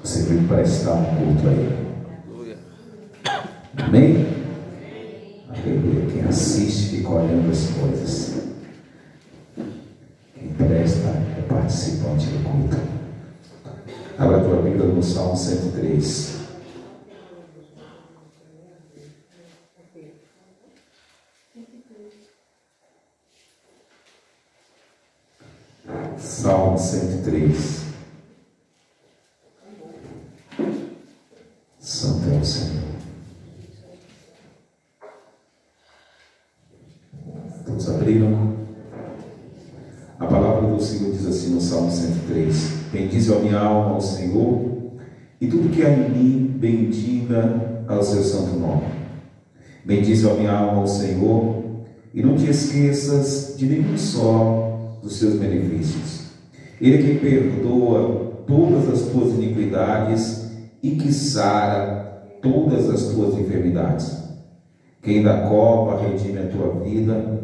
Você veio prestar um culto a Ele. Amém? Aleluia. Quem assiste fica olhando as coisas. Quem presta é participante do culto. Abra a tua Bíblia no Salmo 103. Salmo 103. Santo é o Senhor. Todos abriram? A palavra do Senhor diz assim no Salmo 103: bendize a minha alma ao Senhor, e tudo que há em mim bendiga ao seu santo nome. Bendize a minha alma ao Senhor, e não te esqueças de nenhum só dos seus benefícios. Ele é quem perdoa todas as tuas iniquidades e que sara todas as tuas enfermidades. Quem da cova redime a tua vida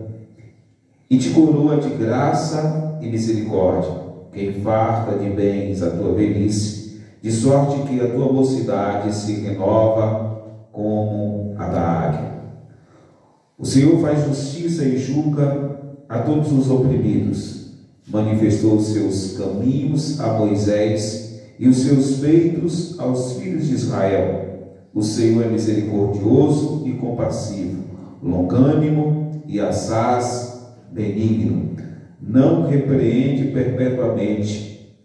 e te coroa de graça e misericórdia. Quem farta de bens a tua velhice, de sorte que a tua mocidade se renova como a da águia. O Senhor faz justiça e julga a todos os oprimidos. Manifestou os seus caminhos a Moisés e os seus feitos aos filhos de Israel. O Senhor é misericordioso e compassivo, longânimo e assaz benigno. Não repreende perpetuamente,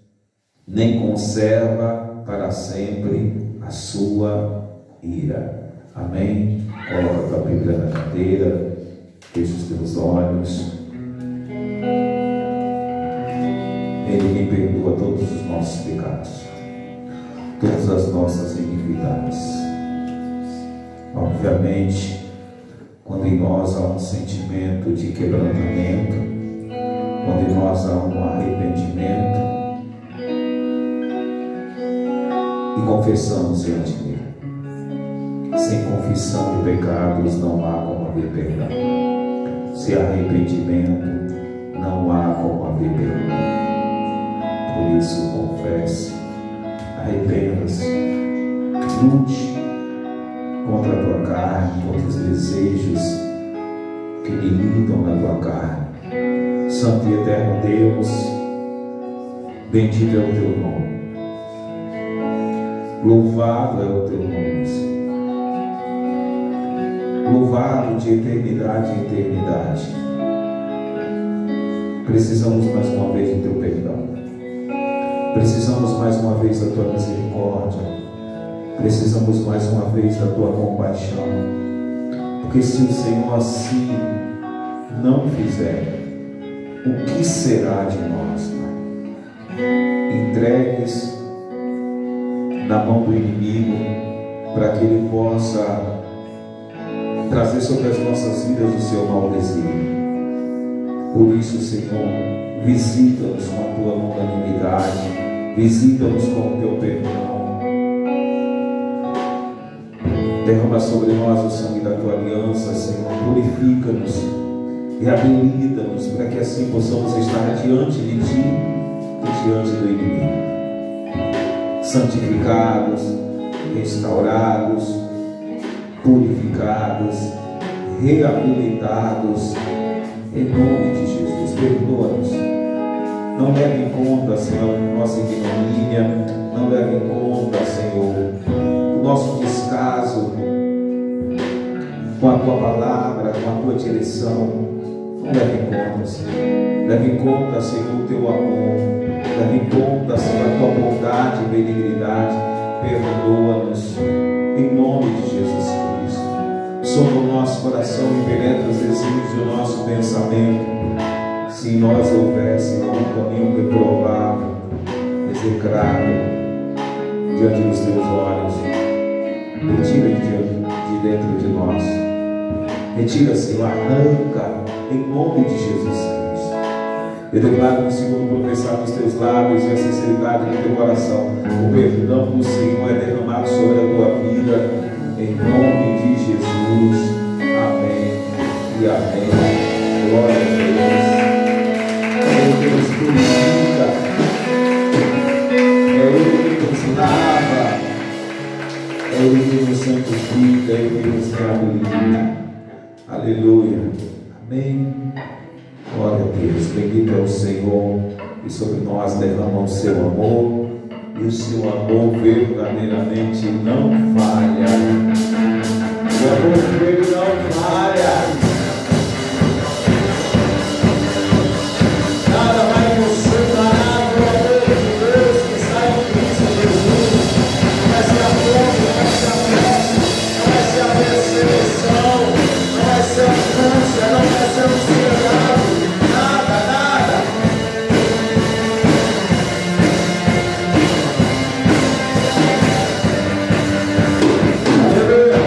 nem conserva para sempre a sua ira. Amém? Coloca a tua Bíblia na cadeira, fecha os teus olhos. Ele quem perdoa todos os nossos pecados, todas as nossas iniquidades. Obviamente, quando em nós há um sentimento de quebrantamento, quando em nós há um arrependimento e confessamos diante dele. Sem confissão de pecados não há como haver perdão. Sem arrependimento não há como haver perdão. Por isso, confesse, arrependa-se, lute contra a tua carne, contra os desejos que militam na tua carne. Santo e eterno Deus, bendito é o teu nome, louvado é o teu nome, Senhor. Louvado de eternidade em eternidade. Precisamos mais uma vez do teu perdão. Precisamos mais uma vez da tua misericórdia. Precisamos mais uma vez da tua compaixão. Porque se o Senhor assim não fizer, o que será de nós, Pai? Entregues na mão do inimigo para que ele possa trazer sobre as nossas vidas o seu mau desígnio. Por isso, Senhor, visita-nos com a tua longanimidade, visita-nos com o teu perdão. Derrama sobre nós o sangue da tua aliança, Senhor. Purifica-nos e habilita-nos para que assim possamos estar diante de ti e diante do inimigo. Santificados, restaurados, purificados, reabilitados, em nome de Jesus. Perdoa-nos. Não leve em conta, Senhor, nossa ignomínia. Não leve em conta, Senhor, o nosso descaso com a tua palavra, com a tua direção. Não leve em conta, Senhor. Leve em conta, Senhor, o teu amor. Leve em conta, Senhor, a tua bondade e benignidade. Perdoa-nos em nome de Jesus Cristo. Sobre o nosso coração e penetra os desígnios do nosso pensamento. Se em nós houvesse um caminho reprovável, execrável, diante dos teus olhos, retira de dentro de nós. Retira, Senhor, arranca em nome de Jesus Cristo. Eu declaro que, segundo professar nos teus lábios e a sinceridade do teu coração, o perdão do Senhor é derramado sobre a tua vida, em nome de Jesus. Amém e amém. Glória a Deus. É Ele que nos purifica, é Ele que aí que você abre. Aleluia. Amém. Glória a Deus. Bendito é o Senhor. E sobre nós derrama o seu amor. E o seu amor verdadeiramente não falha. O amor dele não falha. Nada vai nos separar do amor de Deus que está em Cristo Jesus. Vai ser a fome, vai ser a peste, vai ser a perseguição, não vai ser a angústia, não vai ser a ansiedade. Nada, nada. Aleluia.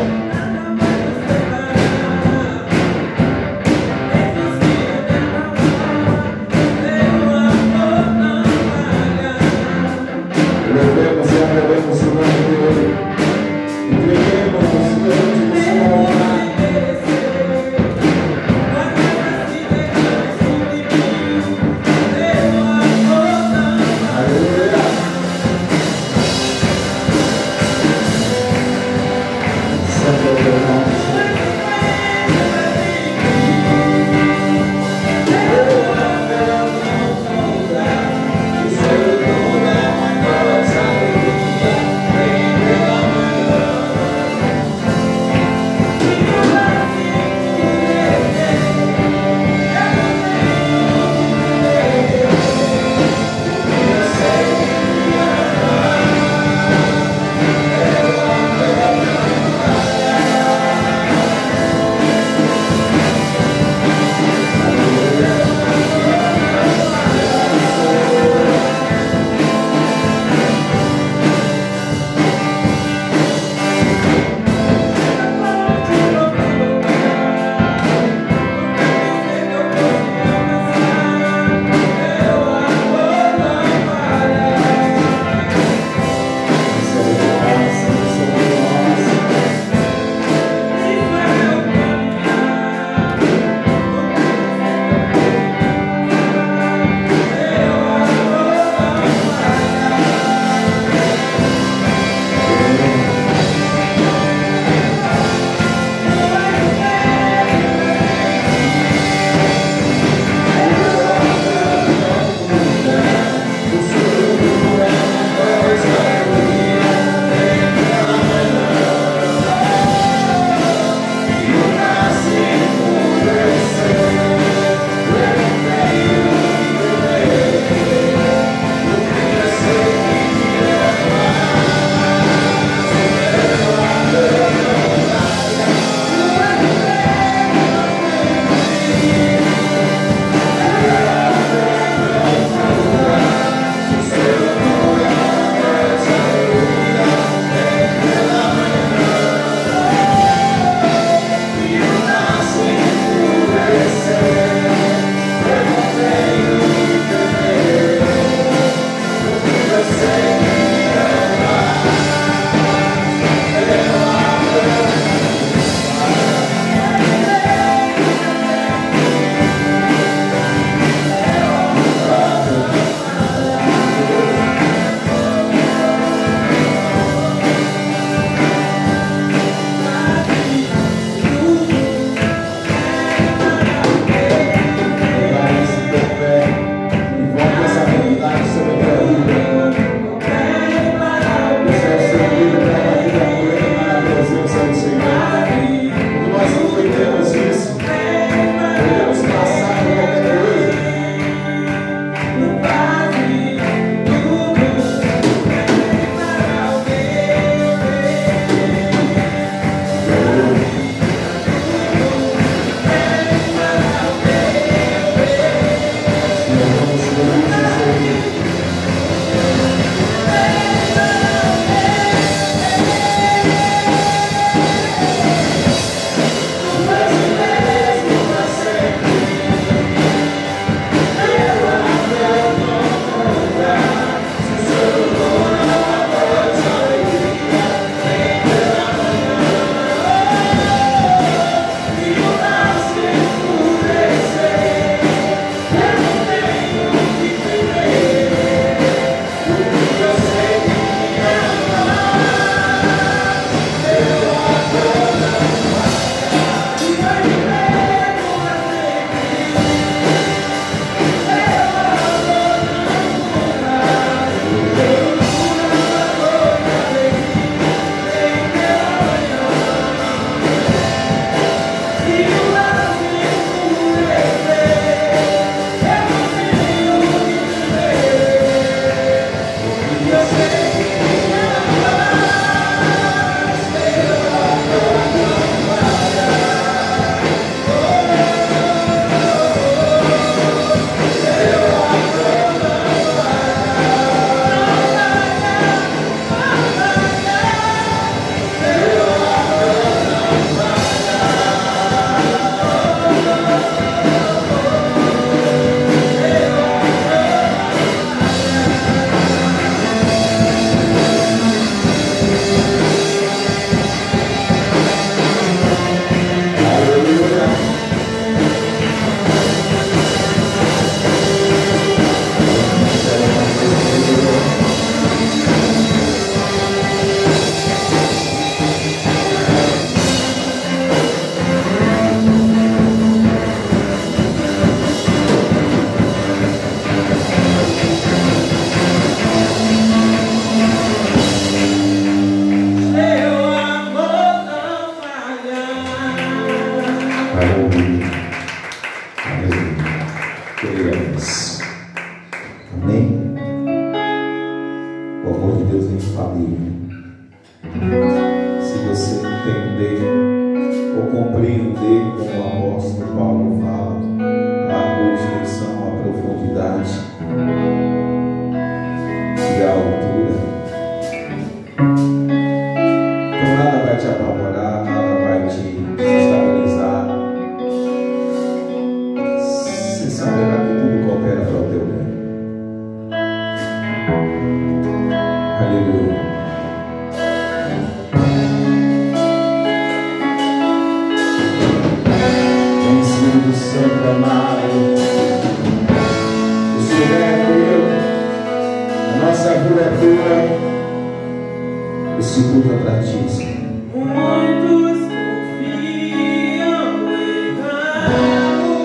O amor de Deus é infalível. Se você entender ou compreender como o apóstolo Paulo fala, a extensão, a profundidade e a altura, então nada vai te apavorar, nada vai te desestabilizar. Você saberá que tudo coopera para o teu bem. Aleluia. Vem, Espírito Santo amado, o Senhor é teu, a nossa vida é tua, esse culto é para ti, Senhor. Muitos confiam em carro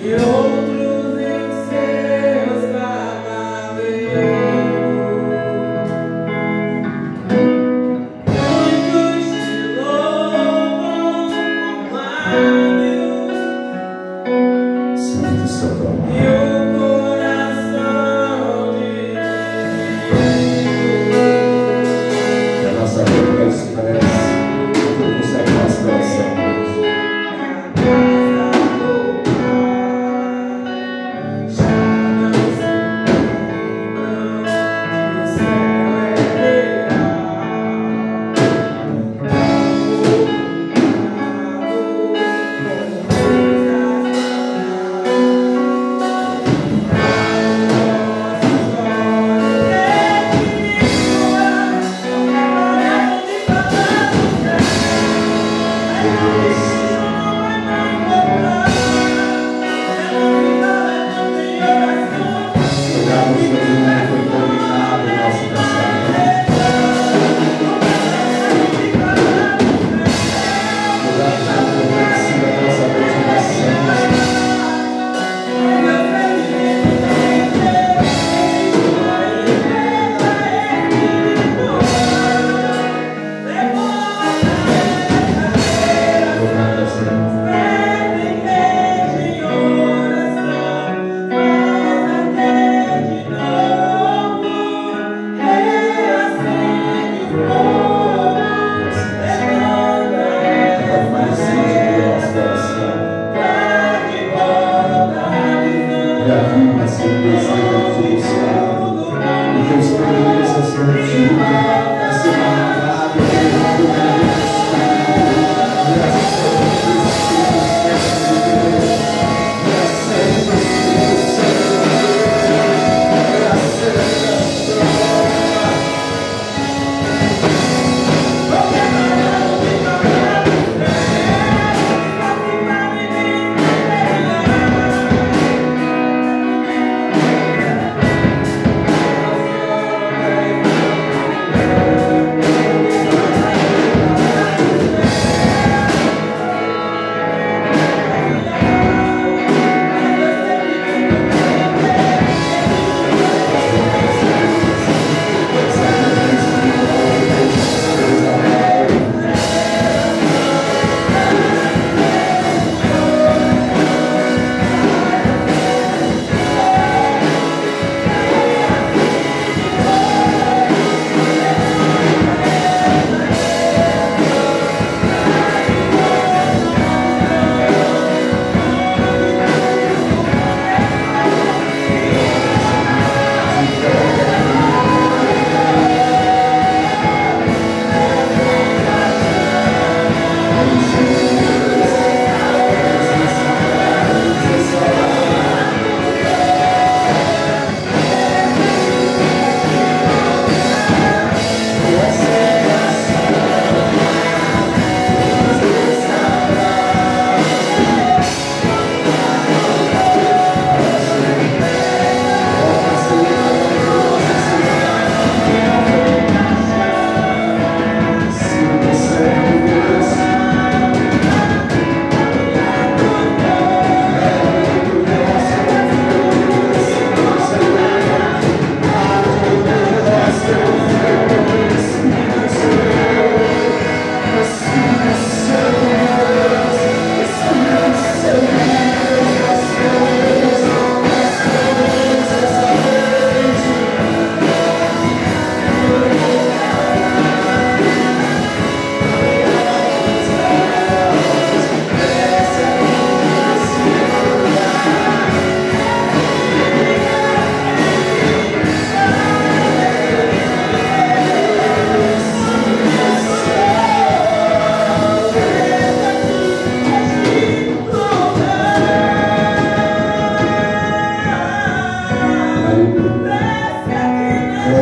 e outros em seus cavaleiros. Muitos te louvam com lábios Espírito Santo amado. e o coração de Que a nossa vida vai se parecer com essa constelação. oração, faz até de nós.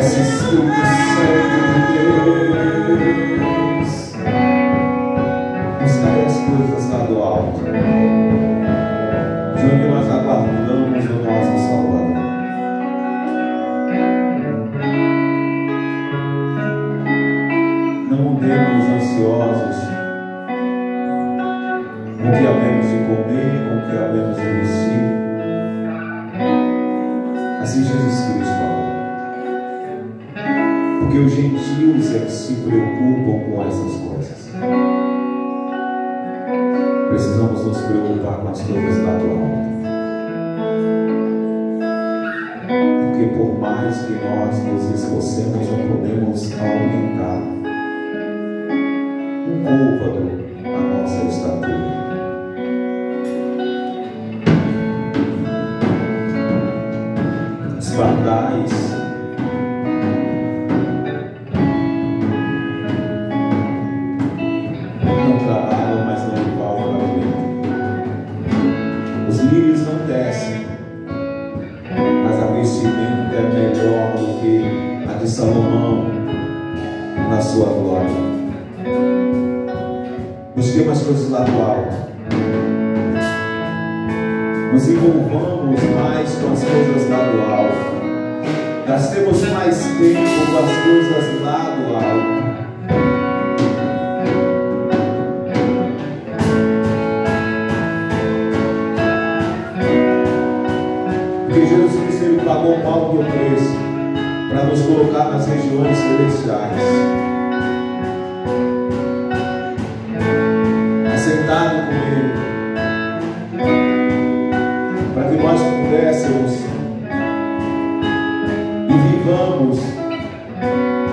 Desce, Espírito Santo de Deus. Buscai as coisas lá do alto, de onde nós aguardamos o nosso Salvador. Não andemos ansiosos com o que havemos de comer, com o que havemos de vestir. Assim Jesus Cristo falou. Porque os gentios é que se preocupam com essas coisas. Precisamos nos preocupar com as coisas lá do alto. Porque por mais que nós nos esforcemos, não podemos aumentar um côvado a nossa estatura. Os pardais não trabalham, mas não faltam alimento. Os lírios não descem, mas a vestimenta é melhor do que a de Salomão na sua glória. Busquemos as coisas lá do alto. Nos envolvamos mais com as coisas lá do alto. Gastemos mais tempo com as coisas lá do alto. Porque Jesus Cristo, Ele pagou o alto preço para nos colocar nas regiões celestiais. Assentado com Ele, para que nós pudéssemos e vivamos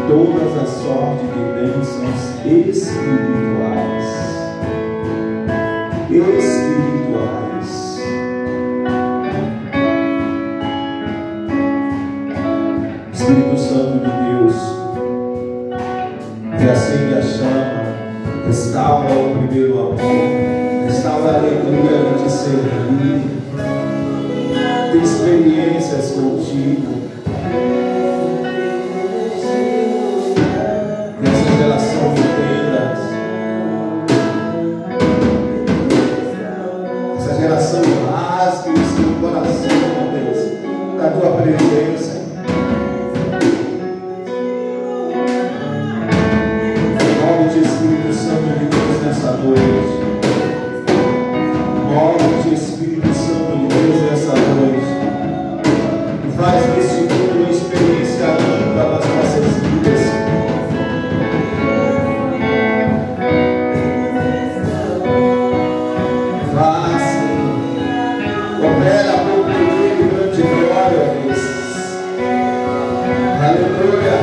todas as sortes de bênçãos espirituais. Espírito Santo de Deus, que acende a chama, restaura o primeiro amor, restaura a alegria de te servir, ter experiências contigo. Nessa geração de tendas, essa geração rasgue o seu coração, meu Deus, da tua presença. Espírito Santo de Deus nessa noite. Move-te, Espírito Santo de Deus nessa noite. E faz desse mundo uma experiência limpa nas nossas vidas. Faça, opera por poder e grande glória, Deus. Aleluia.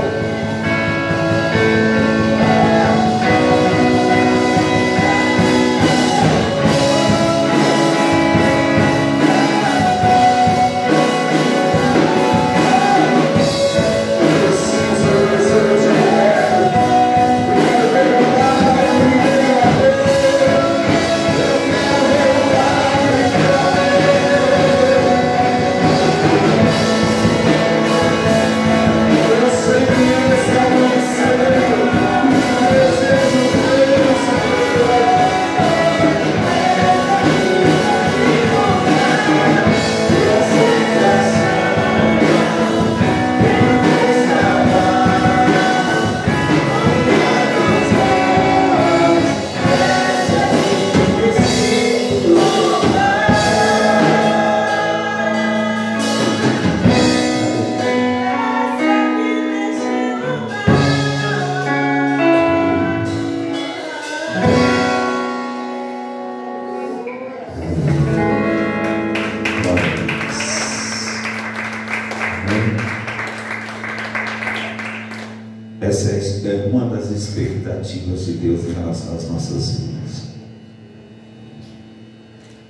Essa é uma das expectativas de Deus em relação às nossas vidas.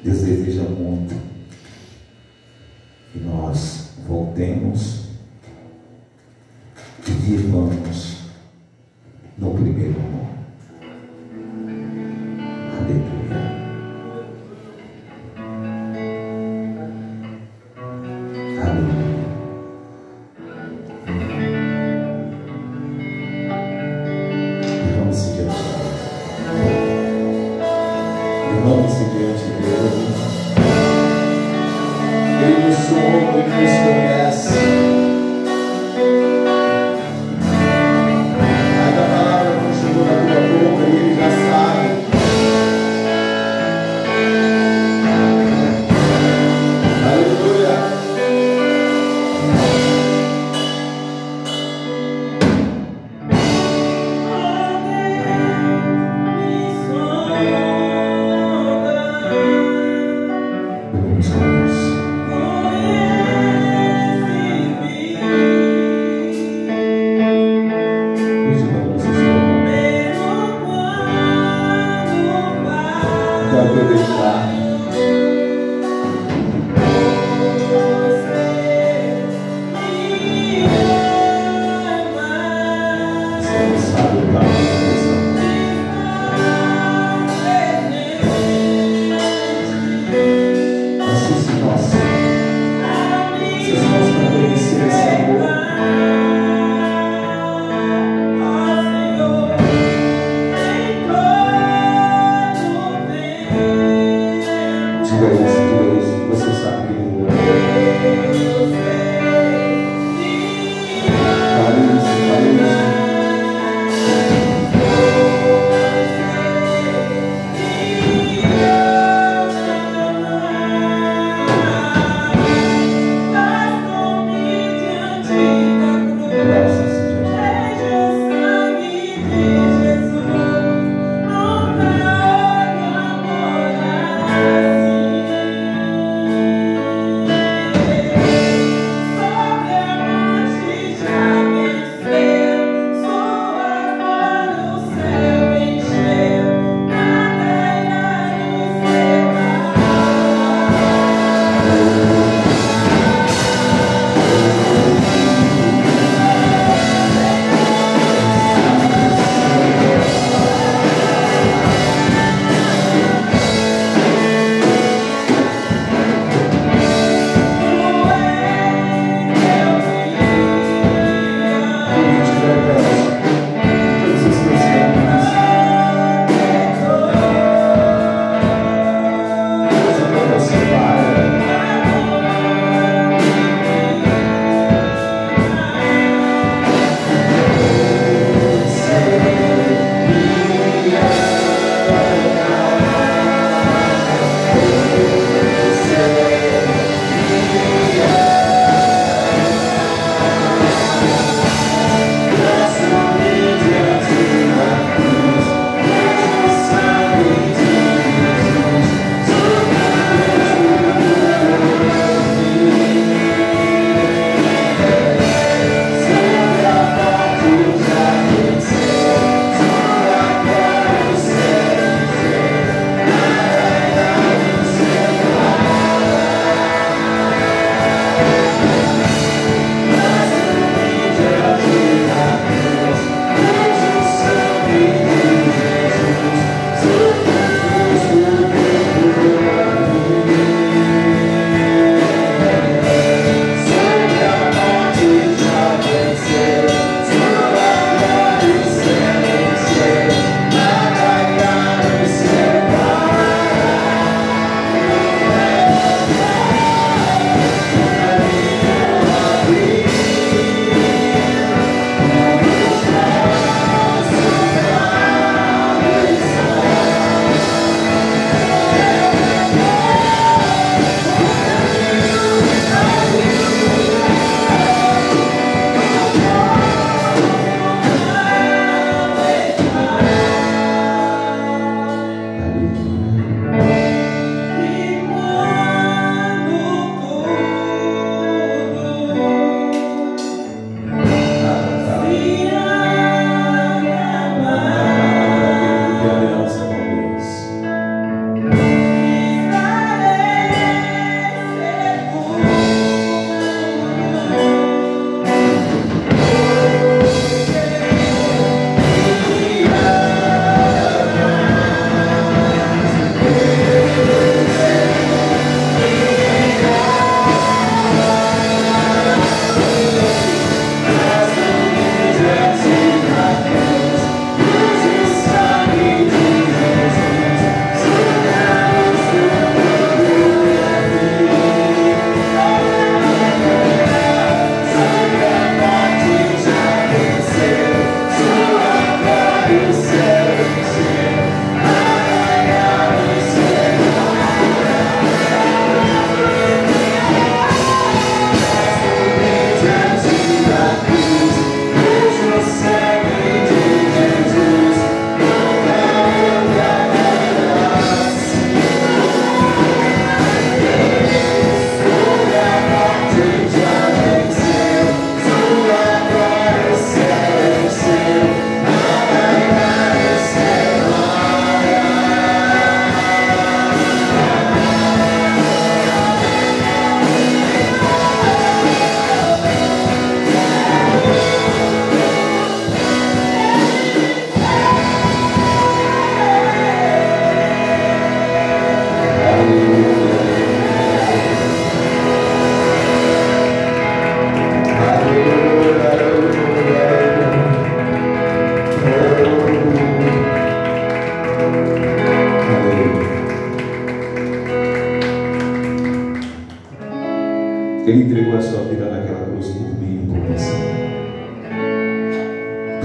Deus deseja muito que nós voltemos e vivamos no primeiro amor. Aleluia. Aleluia. escolha deixar. Você não sabe o tamanho dessa mas se nós não conhecer esse amor, Senhor, em todo tempo.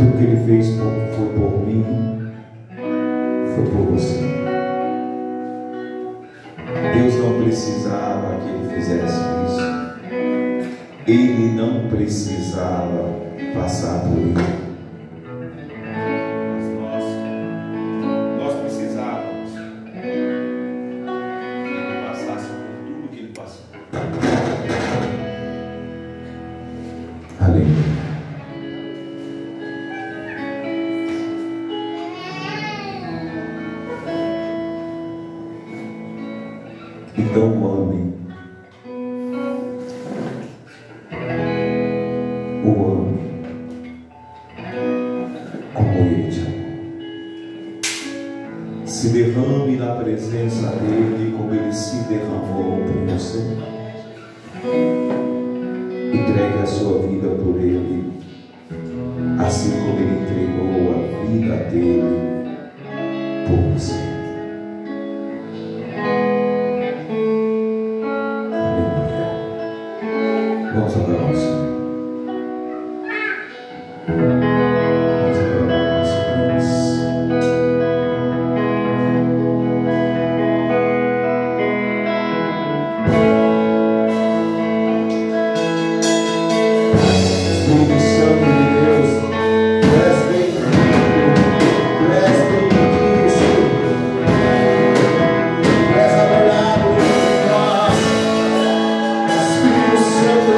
tudo que Ele fez foi por mim, foi por você. Deus não precisava que Ele fizesse isso. Ele não precisava passar por isso. Nós precisávamos que Ele passasse por tudo que Ele passou. Aleluia. Então ame. O ame como Ele te amou. Se derrame na presença dEle como Ele se derramou por você. Entregue a sua vida por Ele, assim como Ele entregou a vida dEle por você. Vamos adorar o Senhor. Vamos adorar o nosso Deus. Espírito Santo de Deus, és bem-vindo, és bem-vindo, és adorado em nós. Espírito Santo,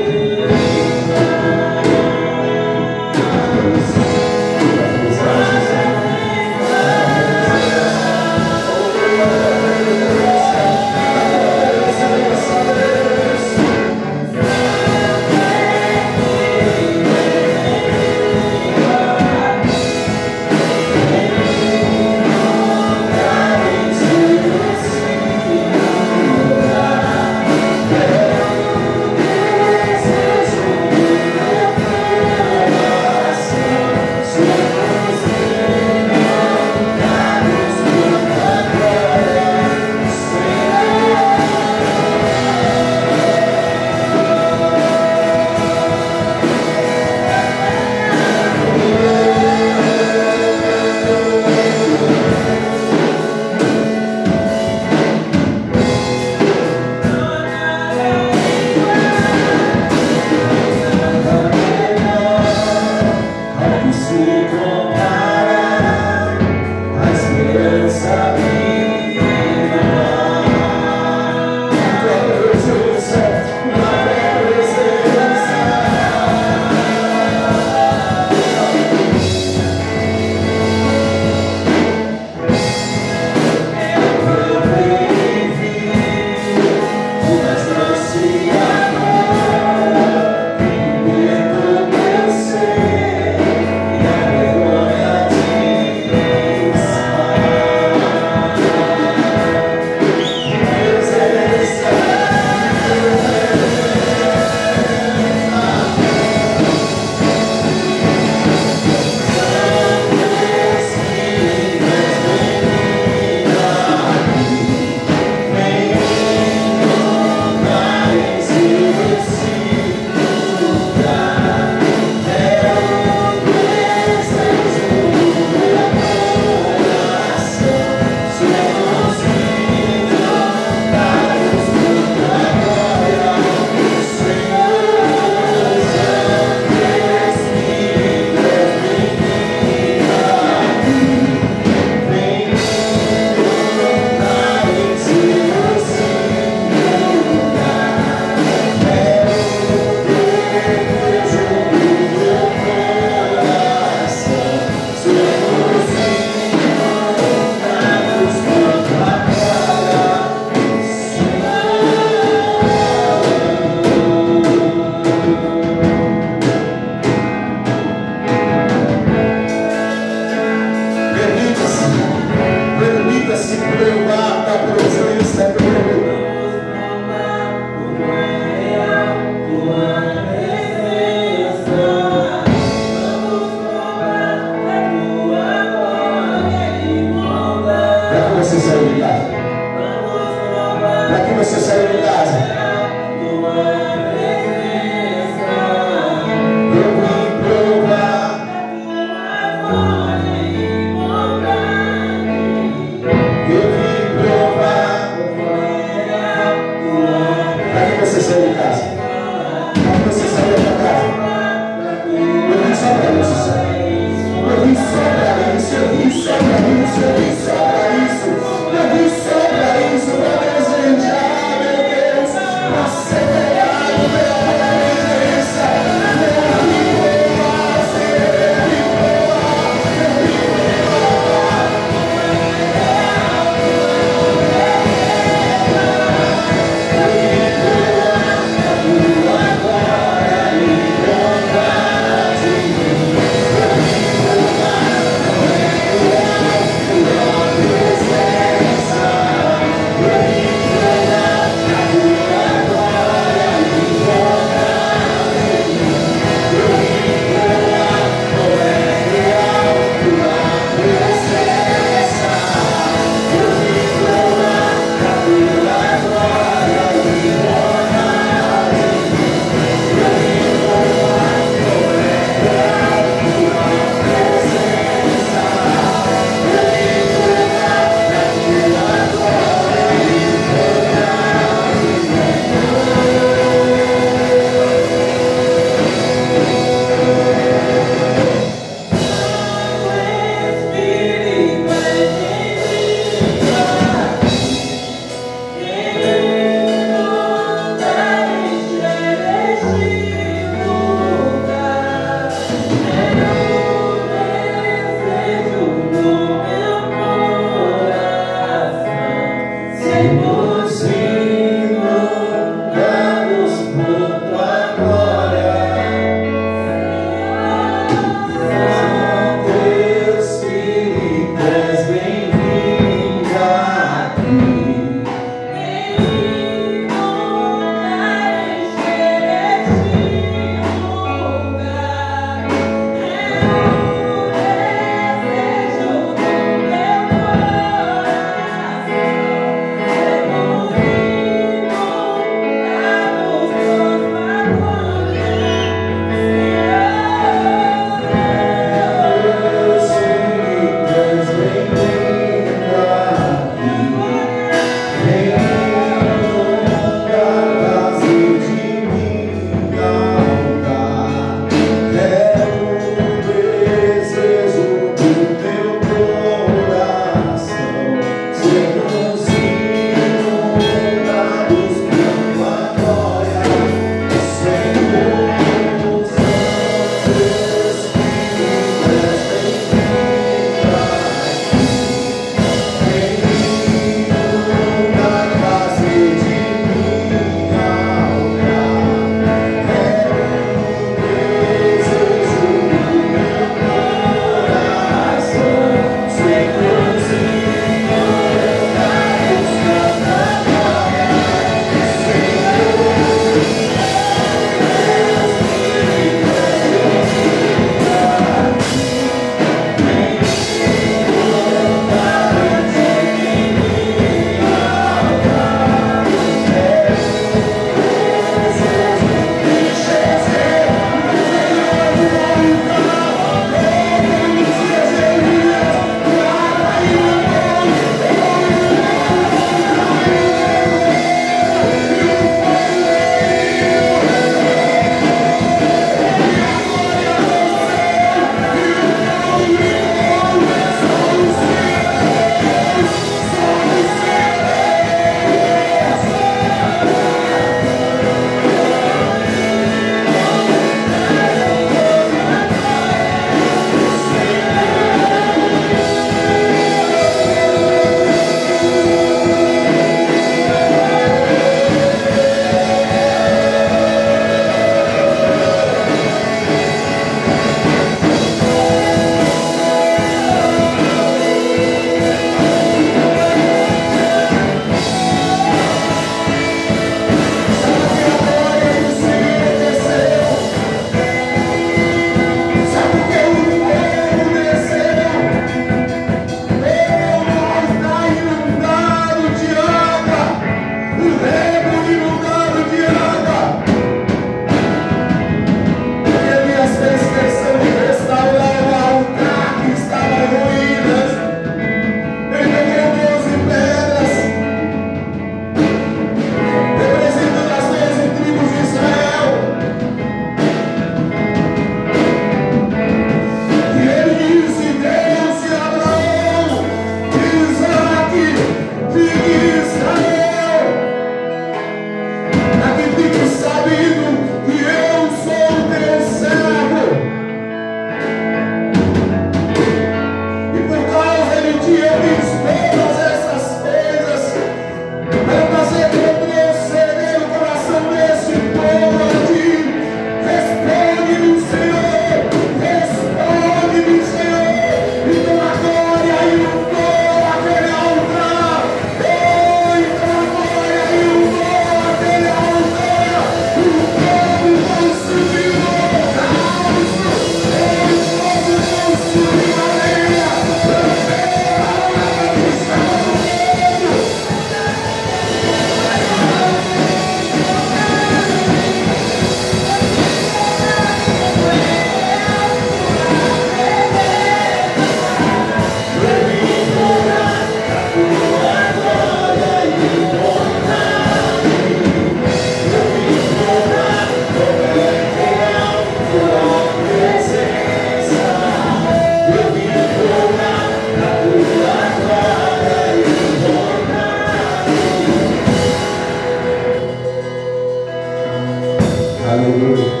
Aleluia.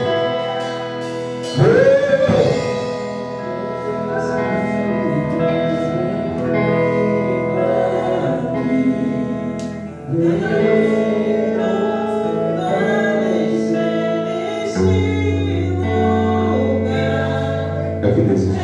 É que desejo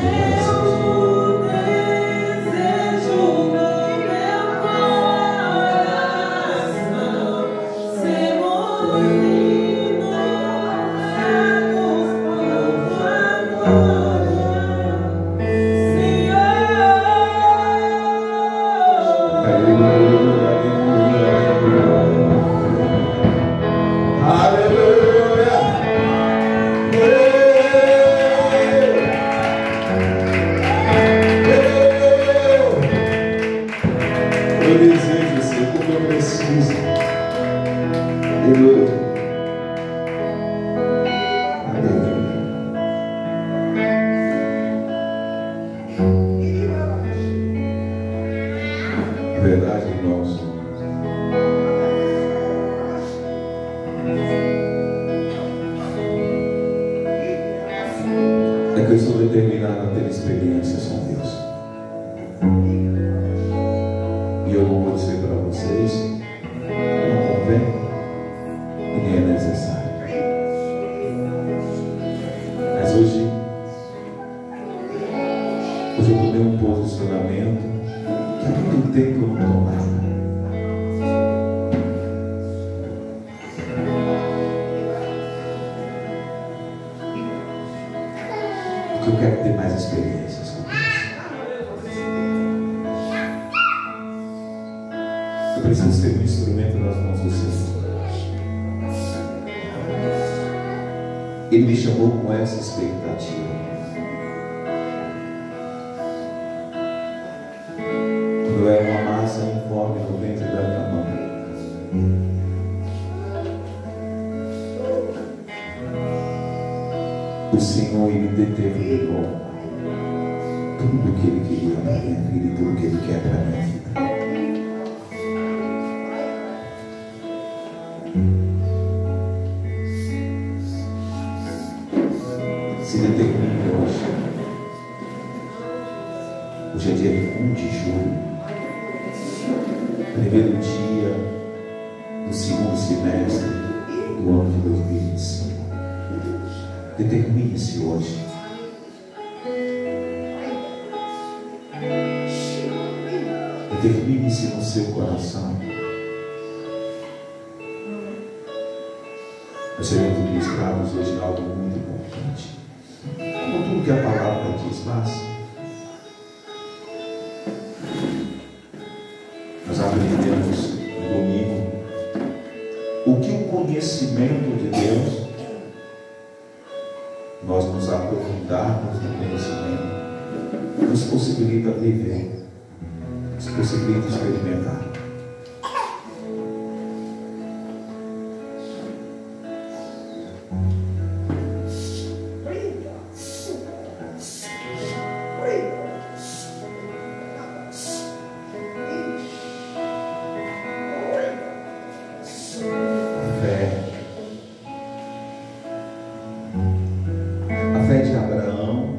do verdade, irmãos. É que eu estou determinado a ter experiências com Deus. E eu não vou dizer para vocês que não convém e nem é necessário. Mas hoje eu tomei um posicionamento que há muito tempo eu não tomava. Porque eu quero ter mais experiências com Deus. Eu preciso ter um instrumento nas mãos do Senhor. Ele me chamou com essa expectativa. Quando eu era uma massa informe no ventre da minha mãe, o Senhor me determinou tudo o que Ele queria para a minha vida e tudo o que Ele quer para a minha vida. Se determine hoje. Hoje é dia 1 de julho, primeiro dia do segundo semestre do ano de 2025. Determine-se hoje. Determine-se no seu coração. Nós seremos ministrados hoje em algo muito importante. Não tudo que a palavra diz, mas nós aprendemos no domingo o que o conhecimento de Deus, nós nos aprofundarmos no conhecimento, nos possibilita viver, nos possibilita experimentar. A fé de Abraão,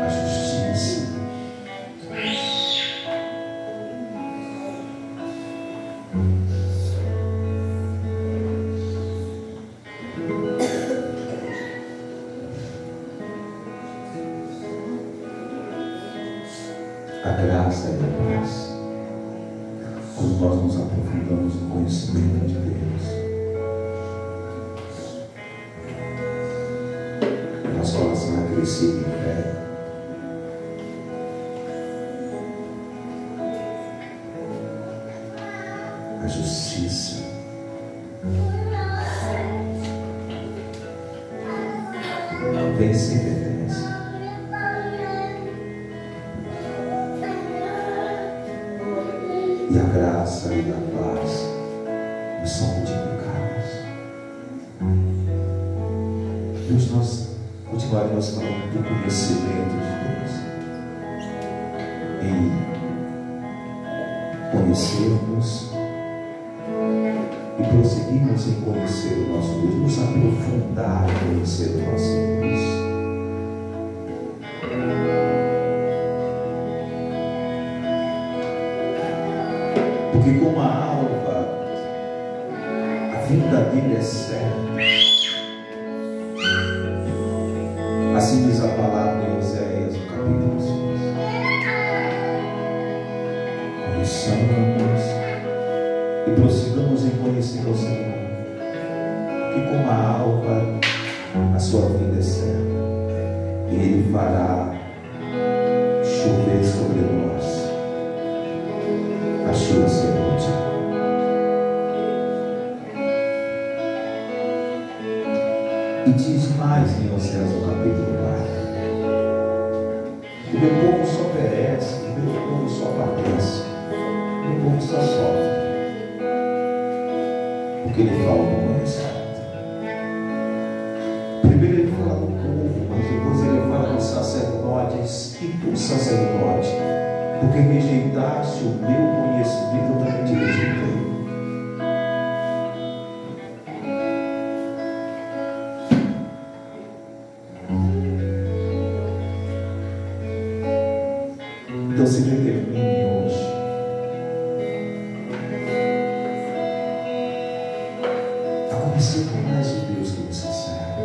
a justiça, a graça e a paz. Quando nós nos aprofundamos no conhecimento de Deus, nosso coração é crescido em fé. A justiça, vem sem detência. E a graça e a paz nos são multiplicadas. Deus, nós continuaremos falando do conhecimento de Deus. conhecermos e prosseguirmos em conhecer o nosso Deus, nos aprofundar em conhecer o nosso Deus. Porque como a alva, a vinda dele é certa. Assim diz a palavra em Oséias, no capítulo 6. Conheçamos e prossigamos em conhecer ao Senhor, que como a alva, a sua vida é certa, e Ele fará chover sobre nós a chuva serôdia. E diz mais em Oséias, no capítulo 4: o meu povo só perece, o meu povo só padece, o meu povo só sofre, porque ele falta o conhecimento. Primeiro ele fala do povo, mas depois ele fala dos sacerdotes. E tu, sacerdote, porque rejeitaste o meu conhecimento, eu também te rejeitei. Então se determine hoje a conhecer mais o Deus que você serve,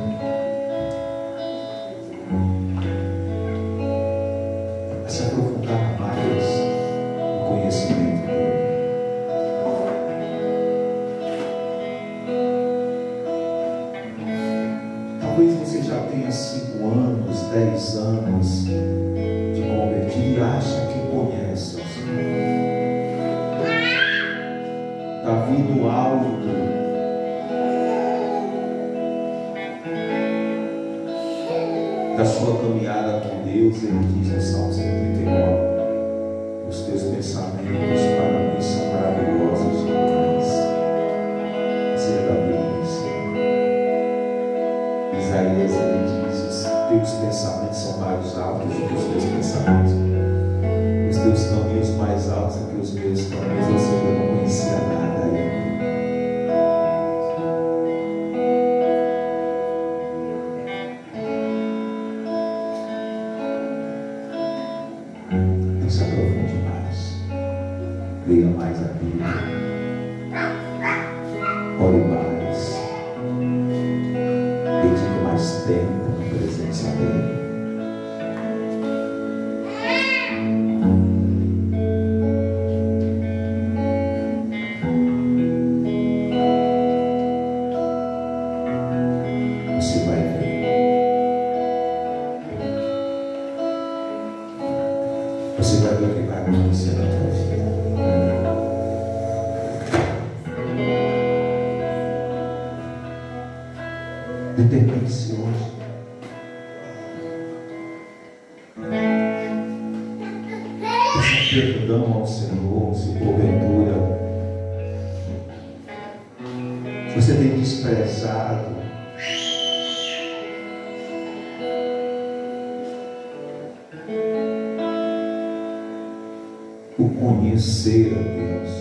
a se aprofundar mais no conhecimento dele. Talvez você já tenha 5 anos, 10 anos de convertido e acha que conhece o Senhor. Davi no alto da sua caminhada com Deus, ele diz no Salmo 139: os teus pensamentos para mim são maravilhosos demais. Isso é Davi. Isaías, ele diz: os teus pensamentos são mais altos do que os meus pensamentos. Os teus caminhos mais altos do que os meus caminhos. Ou seja, eu não conhecia nada ainda. Não se aprofunde mais. Leia mais a Bíblia. Ore mais. Dedique mais tempo na presença dele. Você vai ver. Você vai ver o que vai acontecer na tua vida. Determine-se hoje. Peça perdão ao Senhor, se porventura você tem desprezado o conhecer a Deus,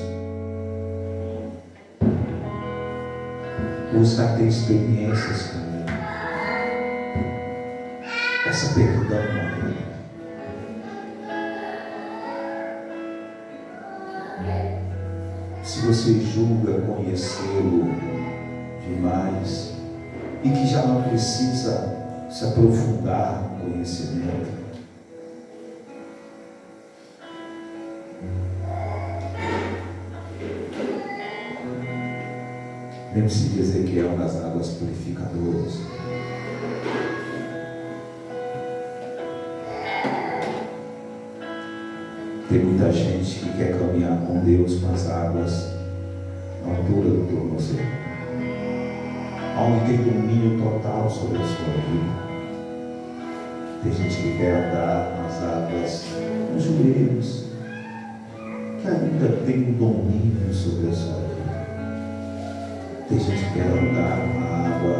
buscar ter experiências com Ele. Peça perdão a Ele. Se você julga conhecê-lo demais e que já não precisa se aprofundar no conhecimento, lembre-se de Ezequiel nas águas purificadoras. Tem muita gente que quer caminhar com Deus com as águas na altura do tornozelo. Alguém tem domínio total sobre a sua vida. Tem gente que quer andar nas águas nos joelhos, que ainda tem um domínio sobre a sua vida. Tem gente que quer andar na água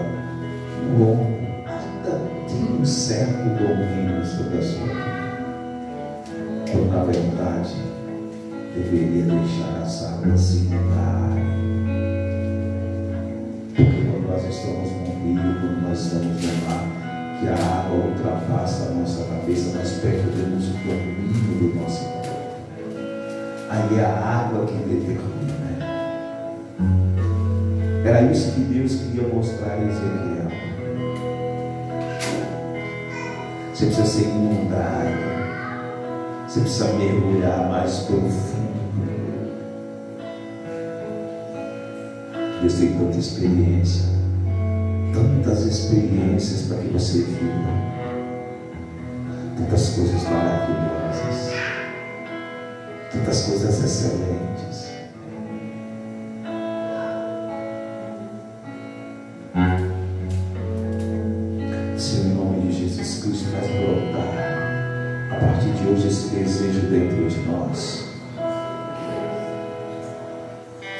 no ombro, ainda tem um certo domínio sobre a sua vida. Quando na verdade deveria deixar as águas se inundarem. Porque quando nós estamos no rio, quando nós estamos no mar, que a água ultrapassa a nossa cabeça, nós perdemos o domínio do nosso corpo. Aí é a água que determina. Era isso que Deus queria mostrar a Ezequiel. Você precisa ser inundado. Você precisa mergulhar mais profundo. Deus tem tanta experiência, tantas experiências para que você viva, tantas coisas maravilhosas, tantas coisas excelentes. Senhor, em nome de Jesus Cristo, faz brotar a partir de hoje esse desejo dentro de nós.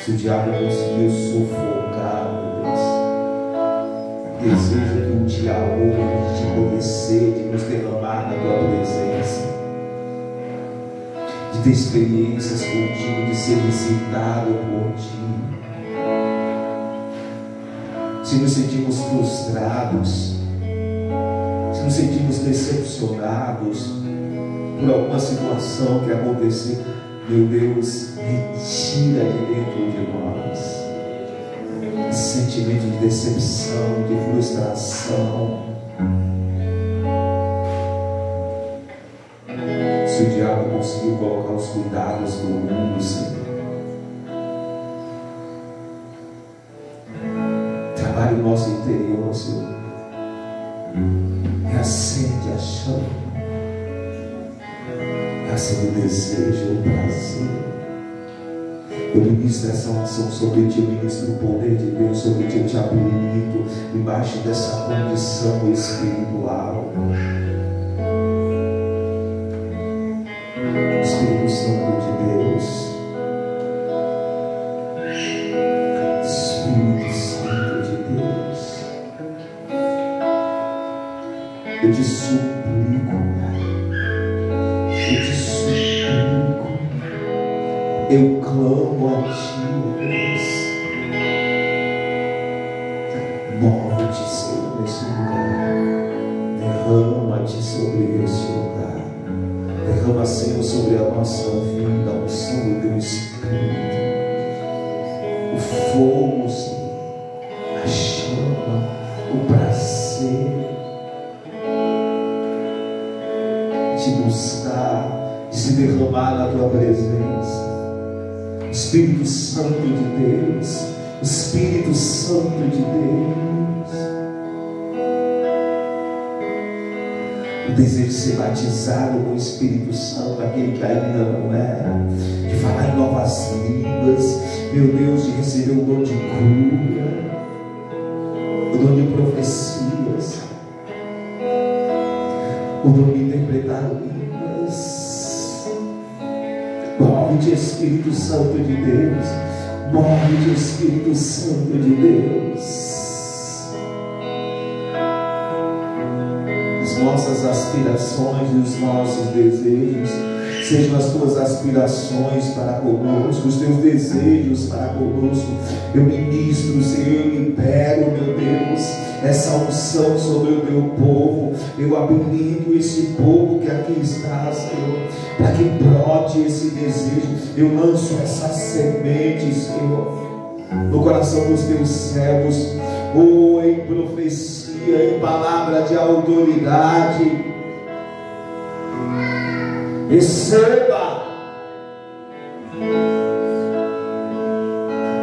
Se o diabo conseguiu sufocar, meu Deus, desejo que um dia houve de te conhecer, de nos derramar na tua presença, de ter experiências contigo, de ser visitado por ti. Se nos sentimos frustrados, se nos sentimos decepcionados por alguma situação que aconteceu, meu Deus, retira de dentro de nós esse sentimento de decepção, de frustração. Se o diabo conseguiu colocar os cuidados do mundo, Senhor, trabalhe o nosso interior, Senhor, reacende a chama, reacende o desejo, o prazer. Eu ministro essa unção sobre ti, eu ministro o poder de Deus sobre ti, eu te habilito embaixo dessa condição espiritual. Espírito Santo de Deus, Espírito Santo de Deus, eu te suplico, eu te suplico, eu clamo a ti, Deus. Move-te, Senhor, nesse lugar. Derrama-te sobre este lugar. Derrama, Senhor, sobre a nossa vida a unção do teu Espírito. O fogo, Senhor, a chama, o prazer de buscar, de se derramar na tua presença. Espírito Santo de Deus, Espírito Santo de Deus, o desejo de ser batizado com o Espírito Santo, aquele que ainda não era, de falar em novas línguas, meu Deus, de receber o dom de cura, o dom de profecias, o dom de interpretar línguas. Move-te, Espírito Santo de Deus. Move-te, Espírito Santo de Deus. As nossas aspirações e os nossos desejos sejam as tuas aspirações para conosco, os teus desejos para conosco. Eu ministro, Senhor, eu libero, meu Deus, essa unção sobre o teu povo. Eu habilito esse povo que aqui está, Senhor, para que brote esse desejo. Eu lanço essa semente, Senhor, no coração dos teus servos, ou em profecia, em palavra de autoridade.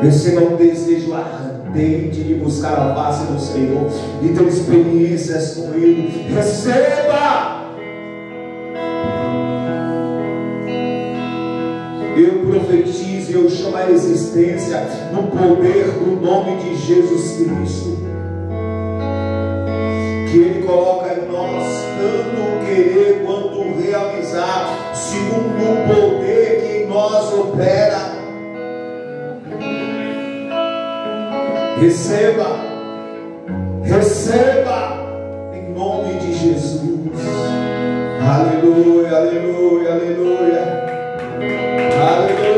Receba um desejo ardente de buscar a face do Senhor, de ter experiências com Ele. Receba! Eu profetizo, eu chamo a existência no poder do nome de Jesus Cristo, que Ele coloca em nós tanto querer quanto realizar, segundo o poder que em nós opera. Receba, receba, em nome de Jesus. Aleluia, aleluia, aleluia, aleluia.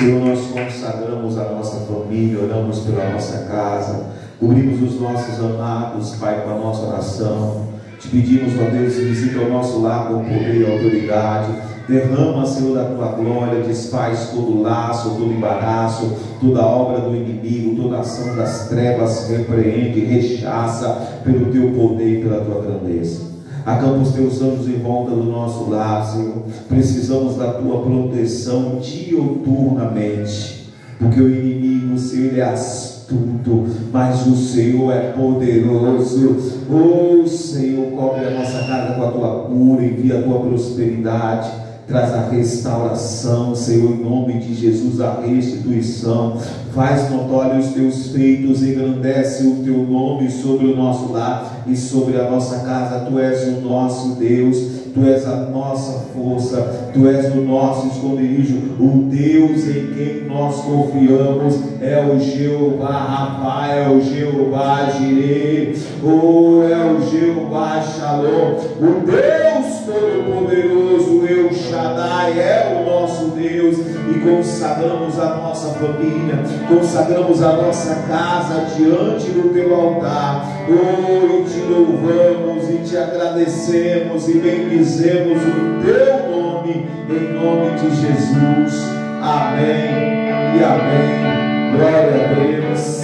Senhor, nós consagramos a nossa família, oramos pela nossa casa, cobrimos os nossos amados, Pai, com a nossa oração. Te pedimos, ó Deus, visita o nosso lar com poder e autoridade. Derrama, Senhor, da tua glória, desfaz todo laço, todo embaraço, toda obra do inimigo, toda ação das trevas, repreende, rechaça pelo teu poder e pela tua grandeza. Acampa os teus anjos em volta do nosso lar, Senhor. Precisamos da tua proteção diuturnamente, porque o inimigo, Senhor, ele é astuto, mas o Senhor é poderoso. Oh, Senhor, cobre a nossa casa com a tua cura, envia a tua prosperidade. Traz a restauração, Senhor, em nome de Jesus, a restituição. Faz notórios os teus feitos, engrandece o teu nome sobre o nosso lar e sobre a nossa casa. Tu és o nosso Deus, tu és a nossa força, tu és o nosso esconderijo. O Deus em quem nós confiamos é o Jeová Rapá, é o Jeová Jireh, oh, é o Jeová Shalom, o Deus Todo-Poderoso, El Shaddai é o nosso Deus. E consagramos a nossa família, consagramos a nossa casa diante do teu altar. Oh, e te louvamos e te agradecemos e bendizemos o teu nome, em nome de Jesus. Amém e amém. Glória a Deus.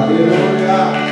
Aleluia.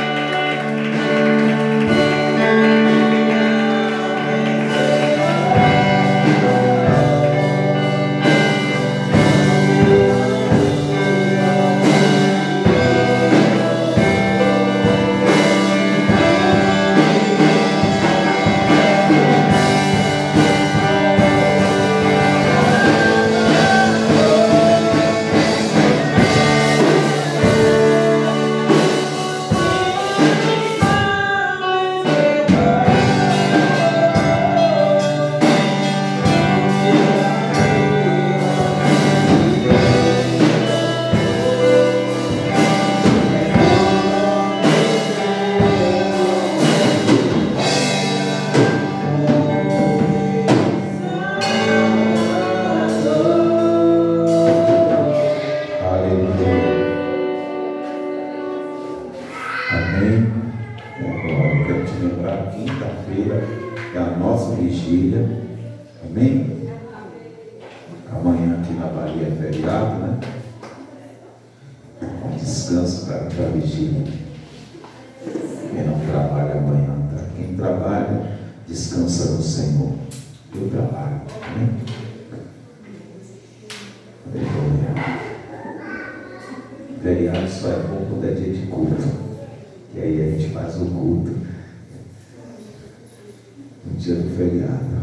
Feriado só é bom quando é dia de culto, e aí a gente faz o culto no dia do feriado.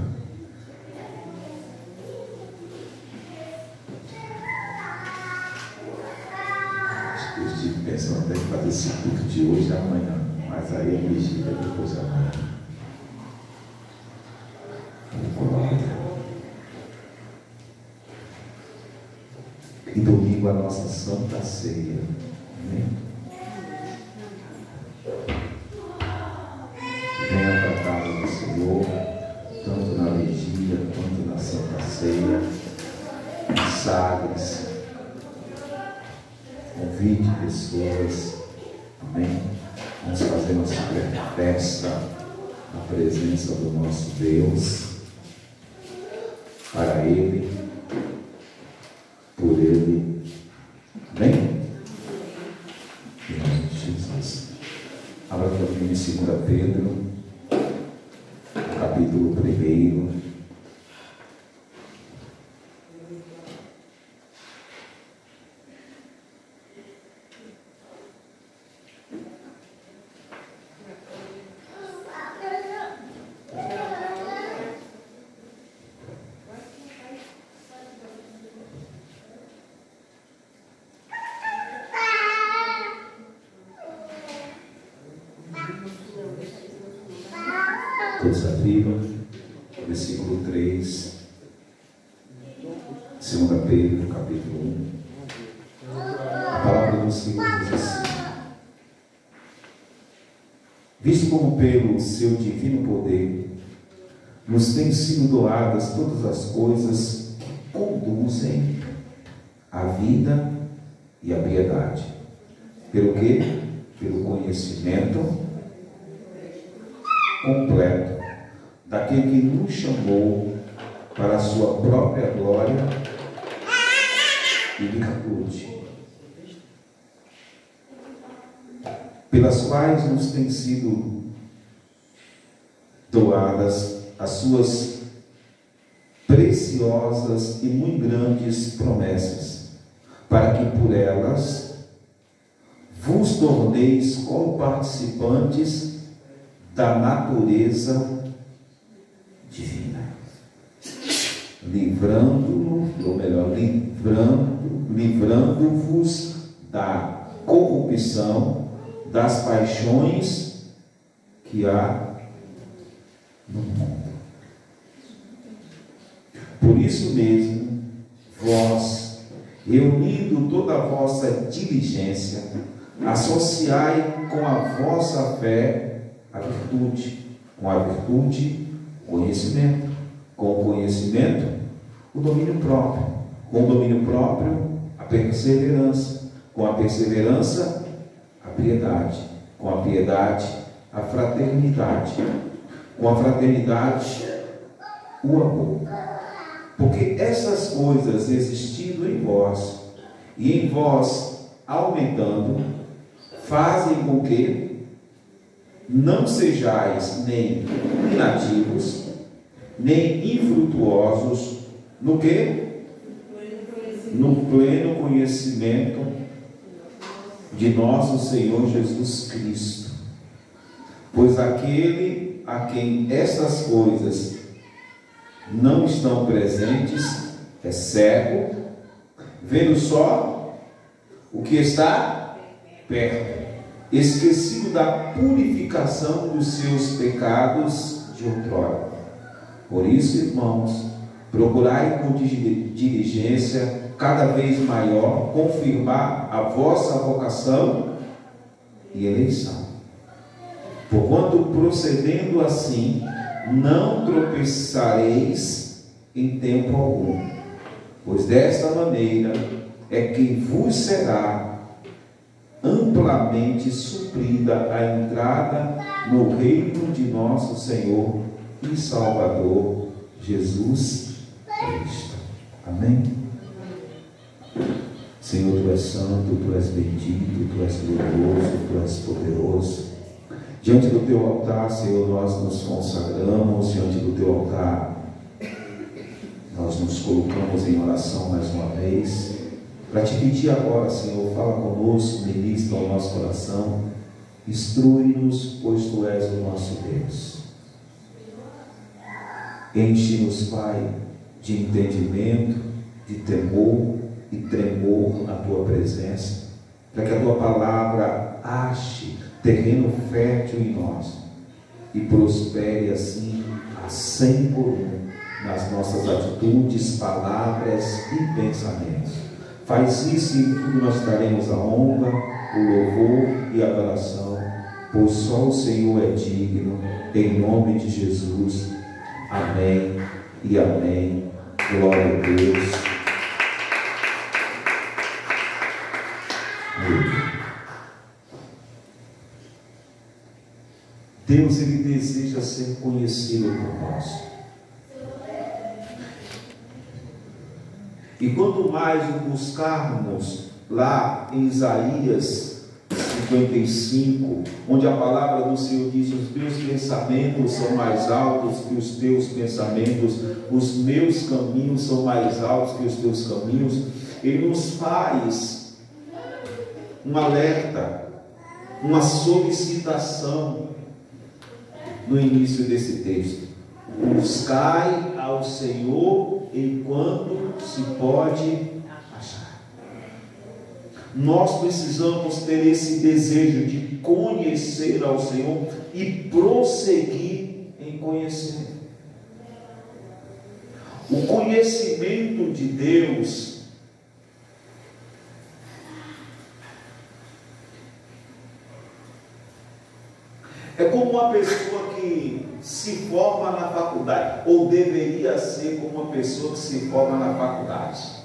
Eu estive pensando até em fazer esse culto de hoje e amanhã, mas aí a vigília depois de amanhã. E domingo a nossa Santa Ceia. Amém? Venha para a casa do Senhor, tanto na vigília quanto na Santa Ceia. Consagre-se. Convide pessoas. Amém? Vamos fazer uma super festa na presença do nosso Deus. Para Ele. Por Ele. Amém? Em nome de Jesus. Abra comigo em 2 Pedro, capítulo 1. Todos abriram, versículo 3, 2 Pedro, capítulo 1. A palavra do Senhor diz assim: visto como pelo seu divino poder nos têm sido doadas todas as coisas que conduzem a vida e a piedade. Pelo quê? Pelo conhecimento completo daquele que nos chamou para a sua própria glória e virtude, pelas quais nos têm sido doadas as suas preciosas e muito grandes promessas, para que por elas vos torneis co-participantes da natureza divina, livrando-vos da corrupção das paixões que há no mundo. Por isso mesmo, vós, reunindo toda a vossa diligência, associai com a vossa fé a virtude, com a virtude, o conhecimento, com o conhecimento, o domínio próprio, com o domínio próprio, a perseverança, com a perseverança, a piedade, com a piedade, a fraternidade, com a fraternidade, o amor. Porque essas coisas existindo em vós e em vós aumentando, fazem com que não sejais nem inativos, nem infrutuosos no quê? No pleno conhecimento de nosso Senhor Jesus Cristo. Pois aquele a quem essas coisas não estão presentes é cego, vendo só o que está perto, esquecido da purificação dos seus pecados de outrora. Por isso, irmãos, procurai com diligência cada vez maior confirmar a vossa vocação e eleição. Porquanto, procedendo assim, não tropeçareis em tempo algum, pois desta maneira é que vos será amplamente suprida a entrada no reino de nosso Senhor e Salvador Jesus Cristo. Amém? Senhor, Tu és santo, Tu és bendito, Tu és glorioso, Tu és poderoso. Diante do Teu altar, Senhor, nós nos consagramos. Diante do Teu altar, nós nos colocamos em oração mais uma vez, para Te pedir agora, Senhor, fala conosco, ministra ao nosso coração, instrui-nos, pois Tu és o nosso Deus. Enche-nos, Pai, de entendimento, de temor e tremor na Tua presença, para que a Tua palavra ache terreno fértil em nós e prospere assim a 100 por 1 nas nossas atitudes, palavras e pensamentos. Faz isso e tudo nós daremos a honra, o louvor e a adoração, pois só o Senhor é digno, em nome de Jesus. Amém e amém. Glória a Deus. Deus, Ele deseja ser conhecido por nós. E quanto mais o buscarmos lá em Isaías 55, onde a palavra do Senhor diz: os meus pensamentos são mais altos que os teus pensamentos, os meus caminhos são mais altos que os teus caminhos. Ele nos faz um alerta, uma solicitação no início desse texto: buscai ao Senhor enquanto se pode achar. Nós precisamos ter esse desejo de conhecer ao Senhor e prosseguir em conhecer. O conhecimento de Deus é como uma pessoa que se forma na faculdade, ou deveria ser como uma pessoa que se forma na faculdade.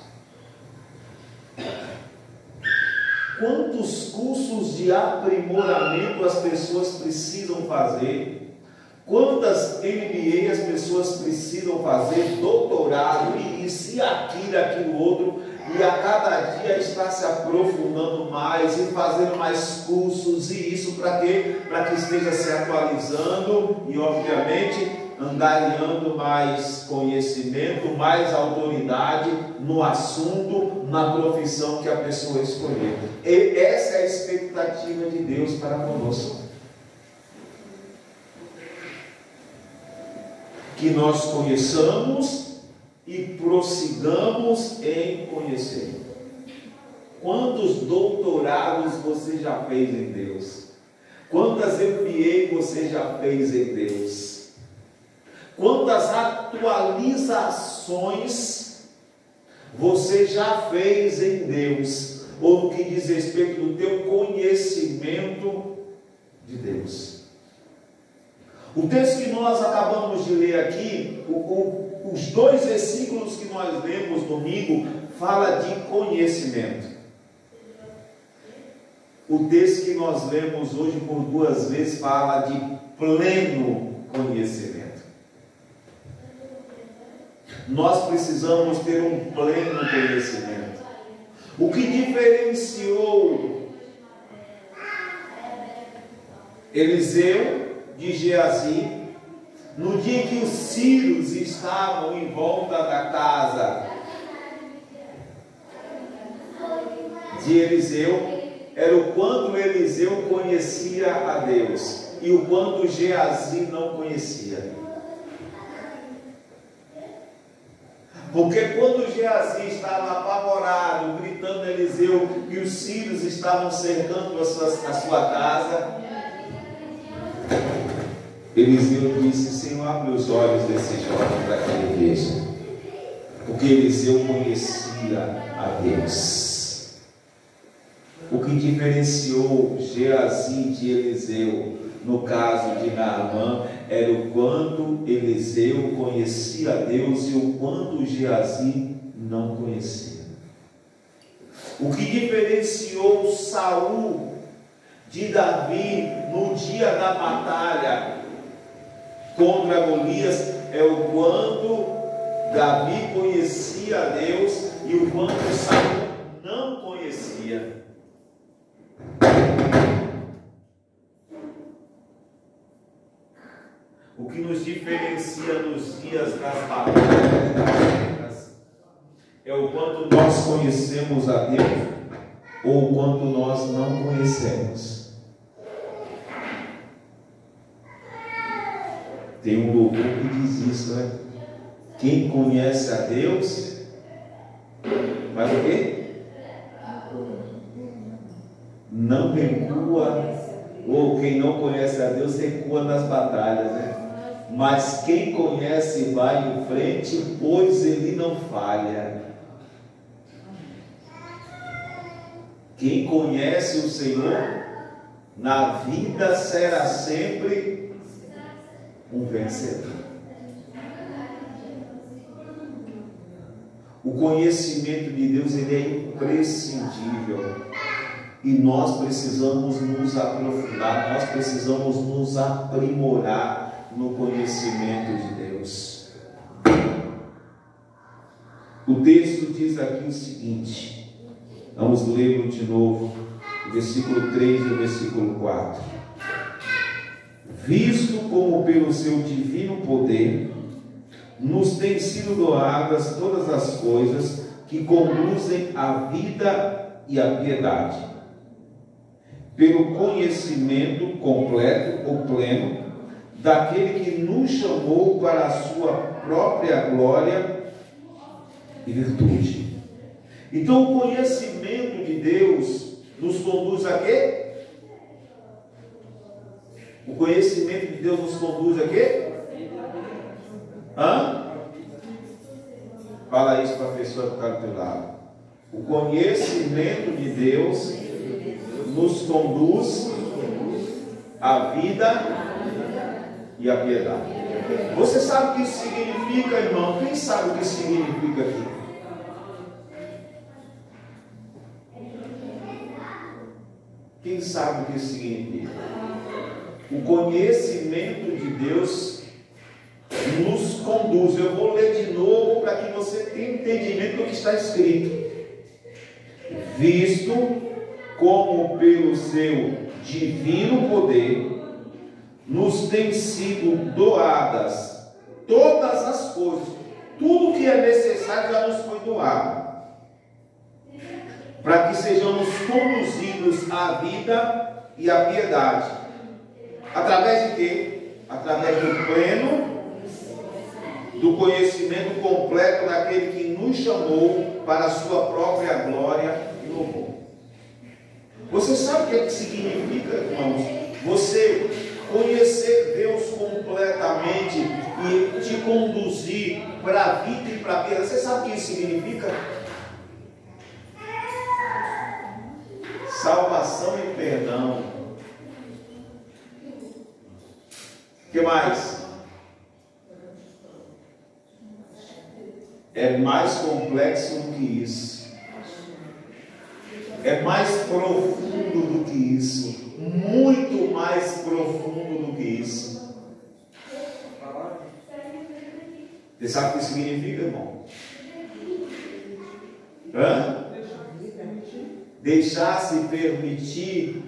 Quantos cursos de aprimoramento as pessoas precisam fazer? Quantas MBA as pessoas precisam fazer? Doutorado, isso, aquilo, outro. E a cada dia está se aprofundando mais e fazendo mais cursos. E isso para quê? Para que esteja se atualizando e, obviamente, angariando mais conhecimento, mais autoridade no assunto, na profissão que a pessoa escolher. E essa é a expectativa de Deus para conosco. Que nós conheçamos e prossigamos em conhecer. Quantos doutorados você já fez em Deus? Quantas MBA você já fez em Deus? Quantas atualizações você já fez em Deus? Ou no que diz respeito do teu conhecimento de Deus? O texto que nós acabamos de ler aqui, os 2 versículos que nós lemos domingo, fala de conhecimento. O texto que nós lemos hoje por 2 vezes fala de pleno conhecimento. Nós precisamos ter um pleno conhecimento. O que diferenciou Eliseu de Geazi, no dia que os sírios estavam em volta da casa de Eliseu, era o quanto Eliseu conhecia a Deus e o quanto Geazi não conhecia. Porque quando Geazi estava apavorado, gritando a Eliseu que os sírios estavam cercando a sua casa, Eliseu disse: Senhor, abre os olhos desse jovem para que ele veja. Porque Eliseu conhecia a Deus. O que diferenciou Geazi de Eliseu, no caso de Naamã, era o quanto Eliseu conhecia a Deus e o quanto Geazi não conhecia. O que diferenciou Saul de Davi no dia da batalha contra Golias é o quanto Davi conhecia a Deus e o quanto Saul não conhecia. O que nos diferencia nos dias das batalhas é o quanto nós conhecemos a Deus ou o quanto nós não conhecemos. Tem um louvor que diz isso, né? Quem conhece a Deus faz o quê? Não recua, ou quem não conhece a Deus recua nas batalhas, né? Mas quem conhece vai em frente, pois ele não falha. Quem conhece o Senhor, na vida será sempre um vencedor. O conhecimento de Deus, ele é imprescindível. E nós precisamos nos aprofundar, nós precisamos nos aprimorar no conhecimento de Deus. O texto diz aqui o seguinte, vamos ler de novo, o versículo 3 e o versículo 4. Visto como pelo seu divino poder nos têm sido doadas todas as coisas que conduzem à vida e à piedade, pelo conhecimento completo ou pleno daquele que nos chamou para a sua própria glória e virtude. Então o conhecimento de Deus nos conduz a quê? O conhecimento de Deus nos conduz a quê? Fala isso para a pessoa que está do teu lado. O conhecimento de Deus nos conduz à vida e à piedade. Você sabe o que isso significa, irmão? Quem sabe o que isso significa aqui? Quem sabe o que isso significa? O conhecimento de Deus nos conduz. Eu vou ler de novo para que você tenha entendimento do que está escrito. Visto como pelo seu divino poder nos têm sido doadas todas as coisas, tudo que é necessário já nos foi doado, para que sejamos conduzidos à vida e à piedade. Através de quê? Através do pleno, do conhecimento completo daquele que nos chamou para a sua própria glória e louvor. Você sabe o que é que significa, irmãos? Você conhecer Deus completamente e te conduzir para a vida e para a piedade. Você sabe o que isso significa? Salvação e perdão. O que mais? É mais complexo do que isso. É mais profundo do que isso. Muito mais profundo do que isso. Você sabe o que significa, irmão? Deixar-se permitir.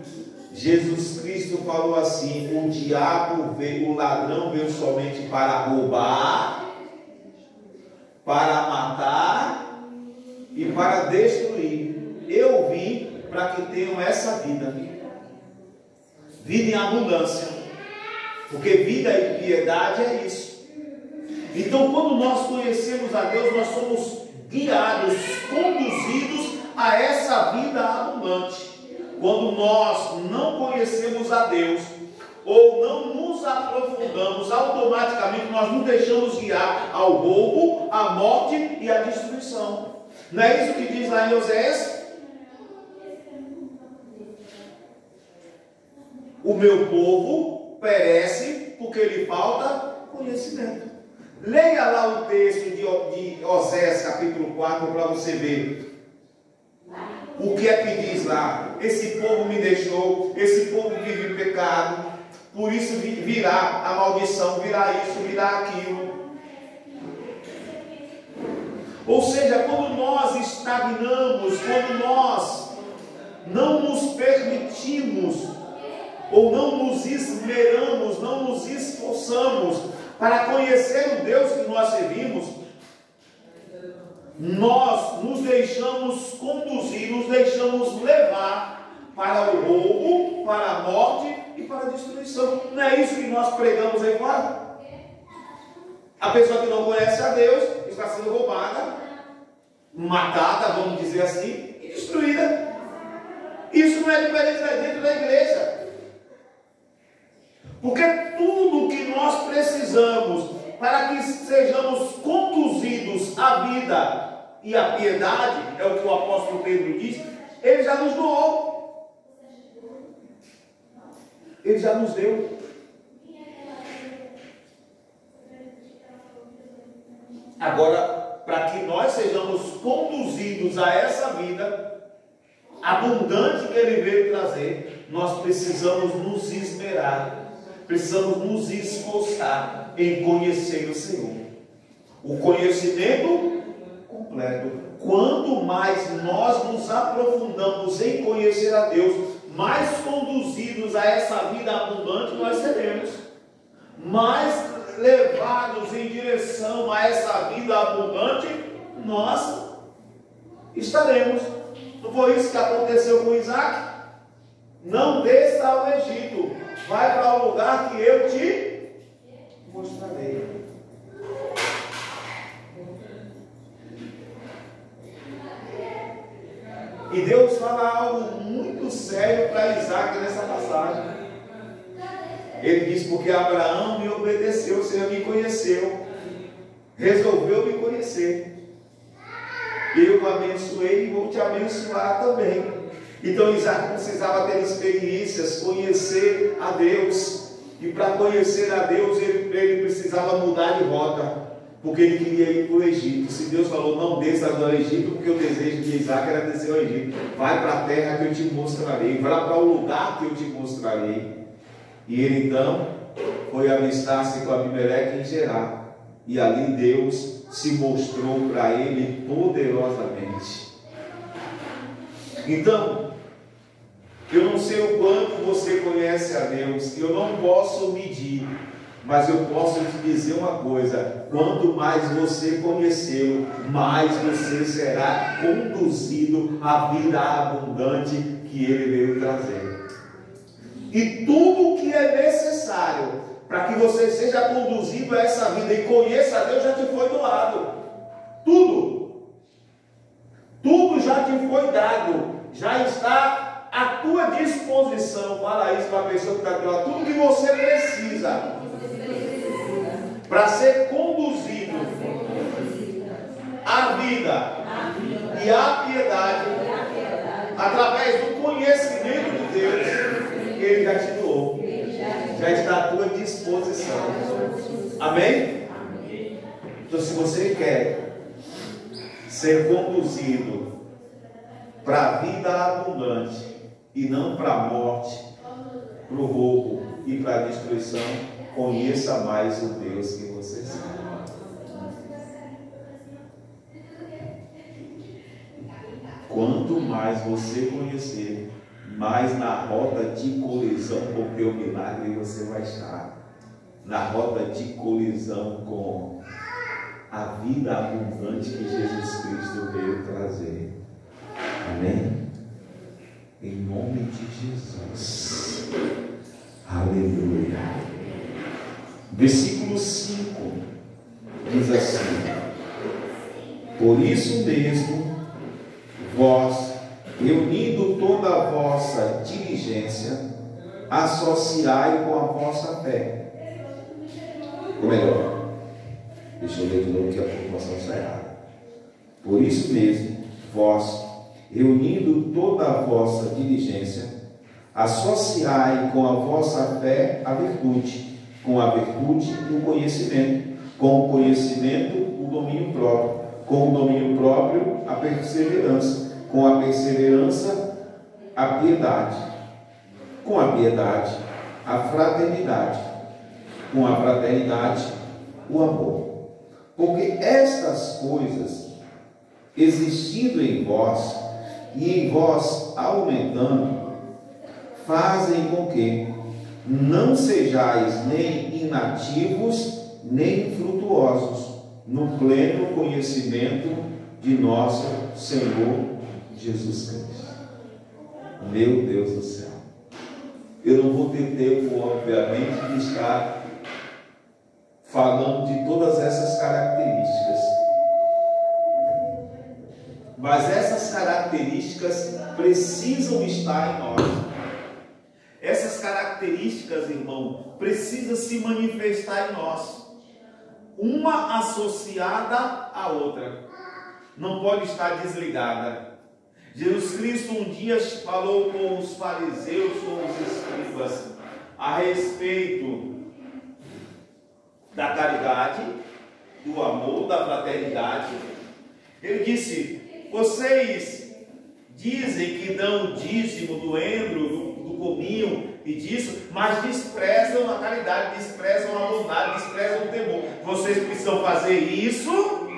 Jesus Cristo falou assim: o diabo veio, o ladrão veio somente para roubar, para matar e para destruir. Eu vim para que tenham essa vida, vida em abundância, porque vida e piedade é isso. Então, quando nós conhecemos a Deus, nós somos guiados, conduzidos a essa vida abundante. Quando nós não conhecemos a Deus, ou não nos aprofundamos, automaticamente nós nos deixamos guiar ao roubo, à morte e à destruição. Não é isso que diz lá em Oséias? O meu povo perece porque lhe falta conhecimento. Leia lá o texto de Oséias capítulo 4 para você ver o que é que diz lá. Esse povo me deixou, esse povo vive em pecado, por isso virá a maldição, virá isso, virá aquilo. Ou seja, quando nós estagnamos, quando nós não nos permitimos, ou não nos esmeramos, não nos esforçamos para conhecer o Deus que nós servimos, nós nos deixamos conduzir, nos deixamos levar para o roubo, para a morte e para a destruição. Não é isso que nós pregamos aí fora? A pessoa que não conhece a Deus está sendo roubada, matada, vamos dizer assim, e destruída. Isso não é diferente dentro da igreja. Porque tudo que nós precisamos para que sejamos conduzidos à vida e à piedade, é o que o apóstolo Pedro diz, ele já nos doou. Ele já nos deu. Agora, para que nós sejamos conduzidos a essa vida abundante que ele veio trazer, nós precisamos nos esmerar. Precisamos nos esforçar em conhecer o Senhor. O conhecimento completo. Quanto mais nós nos aprofundamos em conhecer a Deus, mais conduzidos a essa vida abundante nós seremos. Mais levados em direção a essa vida abundante nós estaremos. Não foi isso que aconteceu com Isaac? Não desça ao Egito, vai para o lugar que eu te mostrarei. E Deus fala algo muito sério para Isaac nessa passagem. Ele diz: porque Abraão me obedeceu, o Senhor me conheceu, resolveu me conhecer. Eu o abençoei e vou te abençoar também. Então Isaac precisava ter experiências, conhecer a Deus. E para conhecer a Deus ele precisava mudar de rota. porque ele queria ir para o Egito. Se Deus falou, não desça do Egito, porque o desejo de Isaac era descer ao Egito. Vai para a terra que eu te mostrarei, vai para o lugar que eu te mostrarei. E ele então foi alistar-se com Abimeleque em Gerar. E ali Deus se mostrou para ele poderosamente. Então, eu não sei o quanto você conhece a Deus, eu não posso medir, mas eu posso te dizer uma coisa: quanto mais você conhecê-lo, mais você será conduzido à vida abundante que ele veio trazer. E tudo o que é necessário para que você seja conduzido a essa vida e conheça a Deus já te foi doado. Tudo já te foi dado, já está à tua disposição. Fala isso para a pessoa que está aqui, ó. Tudo que você precisa para ser conduzido à vida e à piedade através do conhecimento de Deus, ele já te doou, já está à tua disposição. Amém? Então, se você quer ser conduzido para a vida abundante e não para a morte, para o roubo e para a destruição, conheça mais o Deus que você serve. Quanto mais você conhecer, mais na rota de colisão com o teu milagre você vai estar. Na rota de colisão com a vida abundante que Jesus Cristo veio trazer. Amém? Em nome de Jesus. Aleluia. Versículo 5 diz assim: por isso mesmo, vós, reunindo toda a vossa diligência, associai com a vossa fé. Ou melhor, deixa eu ler de novo que a informação está errada. Por isso mesmo, vós, reunindo toda a vossa diligência, associai com a vossa fé a virtude, com a virtude o conhecimento, com o conhecimento o domínio próprio, com o domínio próprio a perseverança, com a perseverança a piedade, com a piedade a fraternidade, com a fraternidade o amor. Porque estas coisas, existindo em vós e em vós aumentando, fazem com que não sejais nem inativos nem infrutuosos no pleno conhecimento de nosso Senhor Jesus Cristo. Meu Deus do céu, eu não vou ter tempo, obviamente, de estar falando de todas essas características, mas essas características precisam estar em nós. Essas características, irmão, precisam se manifestar em nós, uma associada à outra, não pode estar desligada. Jesus Cristo um dia falou com os fariseus, com os escribas, a respeito da caridade, do amor, da fraternidade. Ele disse: vocês dizem que dão o dízimo do endro, do cominho e disso, mas desprezam a caridade, desprezam a bondade, desprezam o temor. Vocês precisam fazer isso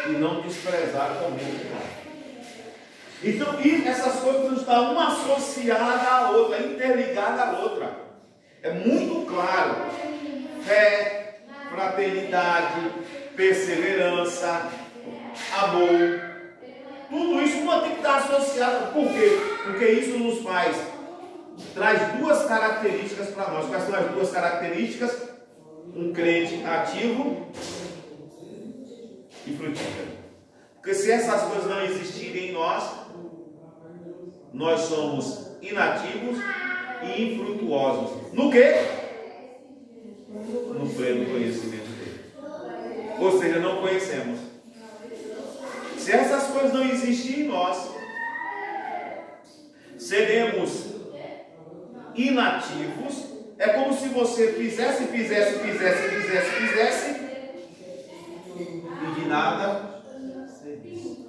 e não desprezar também. Então, essas coisas estão uma associada à outra, interligada à outra. É muito claro. Fé, fraternidade, perseverança, amor. Tudo isso uma tem que estar associado. Por quê? Porque isso nos traz duas características para nós. Quais são as duas características? Um crente ativo e frutífero. Porque se essas coisas não existirem em nós, nós somos inativos e infrutuosos. No quê? No pleno conhecimento dele. Ou seja, não conhecemos. Se essas coisas não existirem em nós, seremos inativos. É como se você fizesse nada serviço.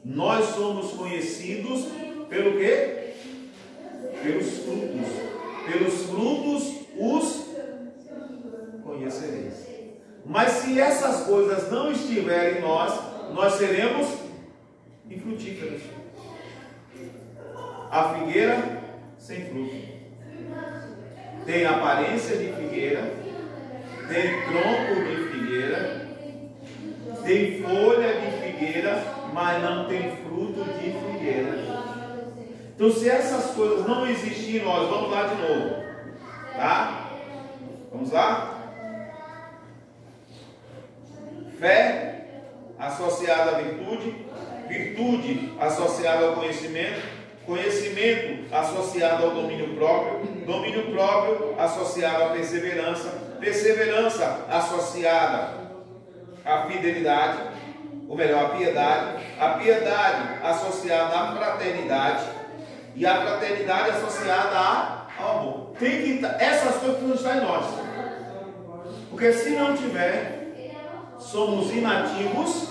Nós somos conhecidos pelo quê? Pelos frutos. Pelos frutos os conhecereis. Mas se essas coisas não estiverem em nós, nós seremos infrutíferos. A figueira sem fruto tem aparência de figueira, tem tronco de figueira, tem folha de figueira, mas não tem fruto de figueira. Então, se essas coisas não existirem em nós, vamos lá de novo, tá? Vamos lá? Fé associada à virtude, virtude associada ao conhecimento, conhecimento associado ao domínio próprio associado à perseverança, perseverança associada à fidelidade, ou melhor, a piedade associada à fraternidade e a fraternidade associada ao amor. Tem que estar, essas coisas não estão em nós, porque se não tiver, somos inativos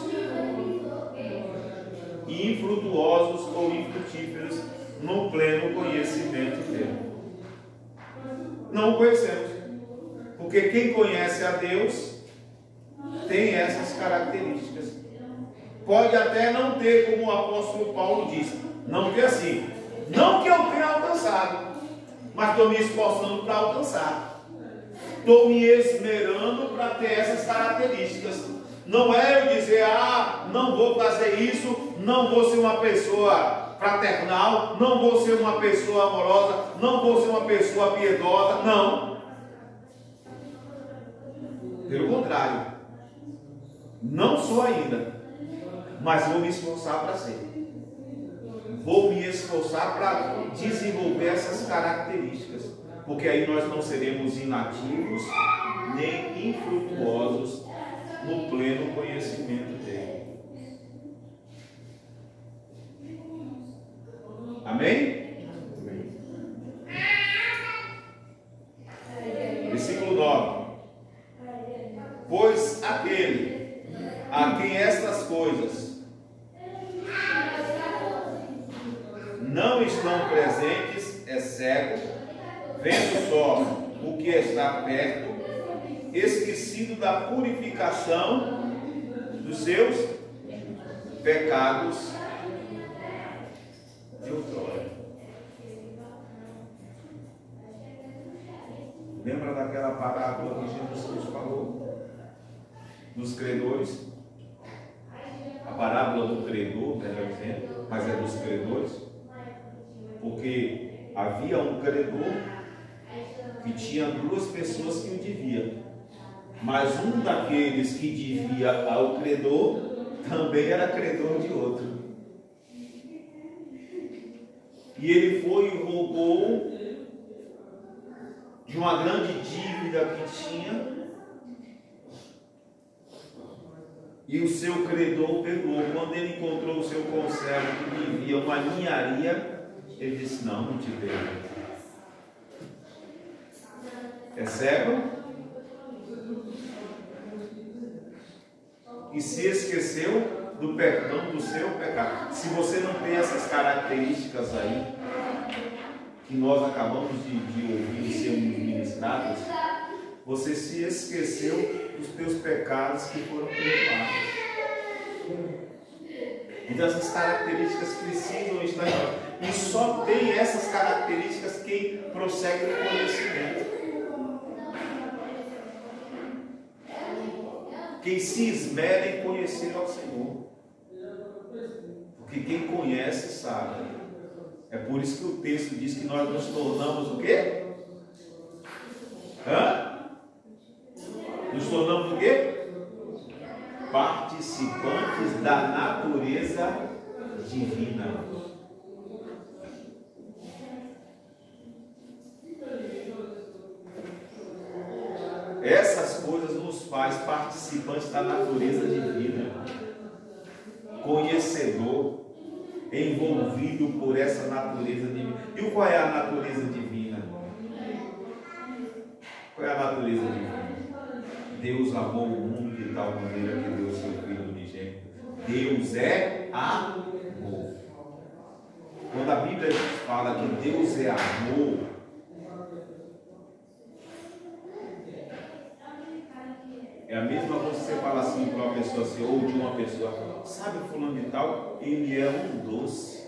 e infrutuosos ou infrutíferos no pleno conhecimento dele. Não o conhecemos, porque quem conhece a Deus tem essas características. Pode até não ter, como o apóstolo Paulo disse, não ter assim, não que eu tenha alcançado, mas estou me esforçando para alcançar. Estou me esmerando para ter essas características. Não é eu dizer, não vou fazer isso, não vou ser uma pessoa fraternal, não vou ser uma pessoa amorosa, não vou ser uma pessoa piedosa. Não. Pelo contrário. Não sou ainda, mas vou me esforçar para ser. Vou me esforçar para desenvolver essas características, porque aí nós não seremos inativos nem infrutuosos no pleno conhecimento dele. Amém? Versículo 9. Pois aquele a quem estas coisas não estão presentes é cego, vendo só o que está perto, esquecido da purificação dos seus pecados de outrora. Lembra daquela parábola que Jesus Cristo falou dos credores? A parábola do credor, melhor dizendo, mas é dos credores, porque havia um credor que tinha duas pessoas que o devia, mas um daqueles que devia ao credor também era credor de outro. E ele foi e roubou de uma grande dívida que tinha, e o seu credor perdoou. Quando ele encontrou o seu conservo que devia uma ninharia, ele disse: não te devo. É cego e se esqueceu do perdão do seu pecado. Se você não tem essas características aí que nós acabamos de ouvir e sermos ministrados, você se esqueceu dos teus pecados que foram perdoados. Então essas características precisam estar em nós. E só tem essas características quem prossegue no conhecimento. Quem se esmera em conhecer ao Senhor. Porque quem conhece sabe. É por isso que o texto diz que nós nos tornamos o quê? Nos tornamos o quê? Participantes da natureza divina. Essas coisas nos faz participantes da natureza divina, conhecedor, envolvido por essa natureza divina. E qual é a natureza divina? Qual é a natureza divina? Deus amou o mundo de tal maneira que deu o seu Filho unigênito. Deus é amor. Quando a Bíblia fala que Deus é amor, é a mesma coisa que você fala assim para uma pessoa assim, ou de uma pessoa, sabe, fulano de tal, ele é um doce.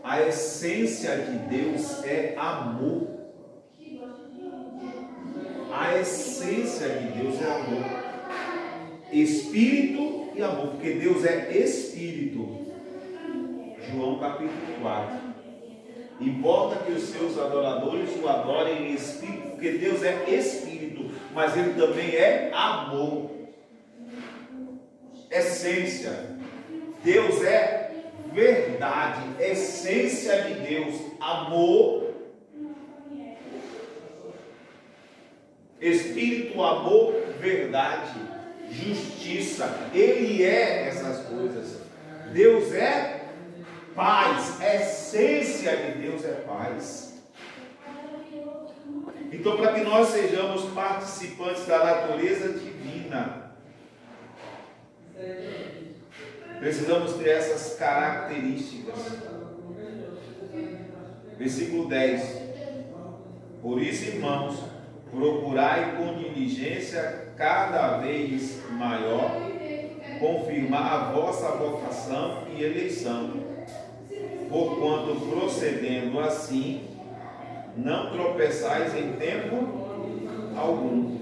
A essência de Deus é amor. A essência de Deus é amor. Espírito e amor, porque Deus é Espírito. João capítulo 4. Importa que os seus adoradores o adorem em Espírito, porque Deus é Espírito, mas Ele também é amor. Essência. Deus é verdade, essência de Deus, amor, Espírito, amor, verdade, justiça. Ele é essas coisas. Deus é paz, a essência de Deus é paz. Então, para que nós sejamos participantes da natureza divina, precisamos ter essas características. Versículo 10. Por isso, irmãos, procurai com diligência cada vez maior confirmar a vossa vocação e eleição, porquanto procedendo assim, não tropeçais em tempo algum,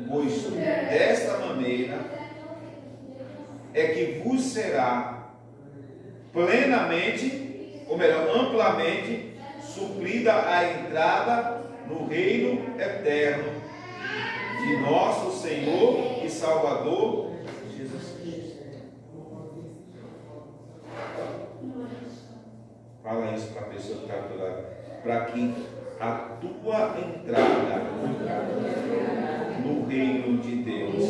pois desta maneira é que vos será plenamente, ou melhor, amplamente, suprida a entrada no reino eterno de nosso Senhor e Salvador Jesus Cristo. Fala isso para a pessoa que está do lado. Para que a tua entrada no reino de Deus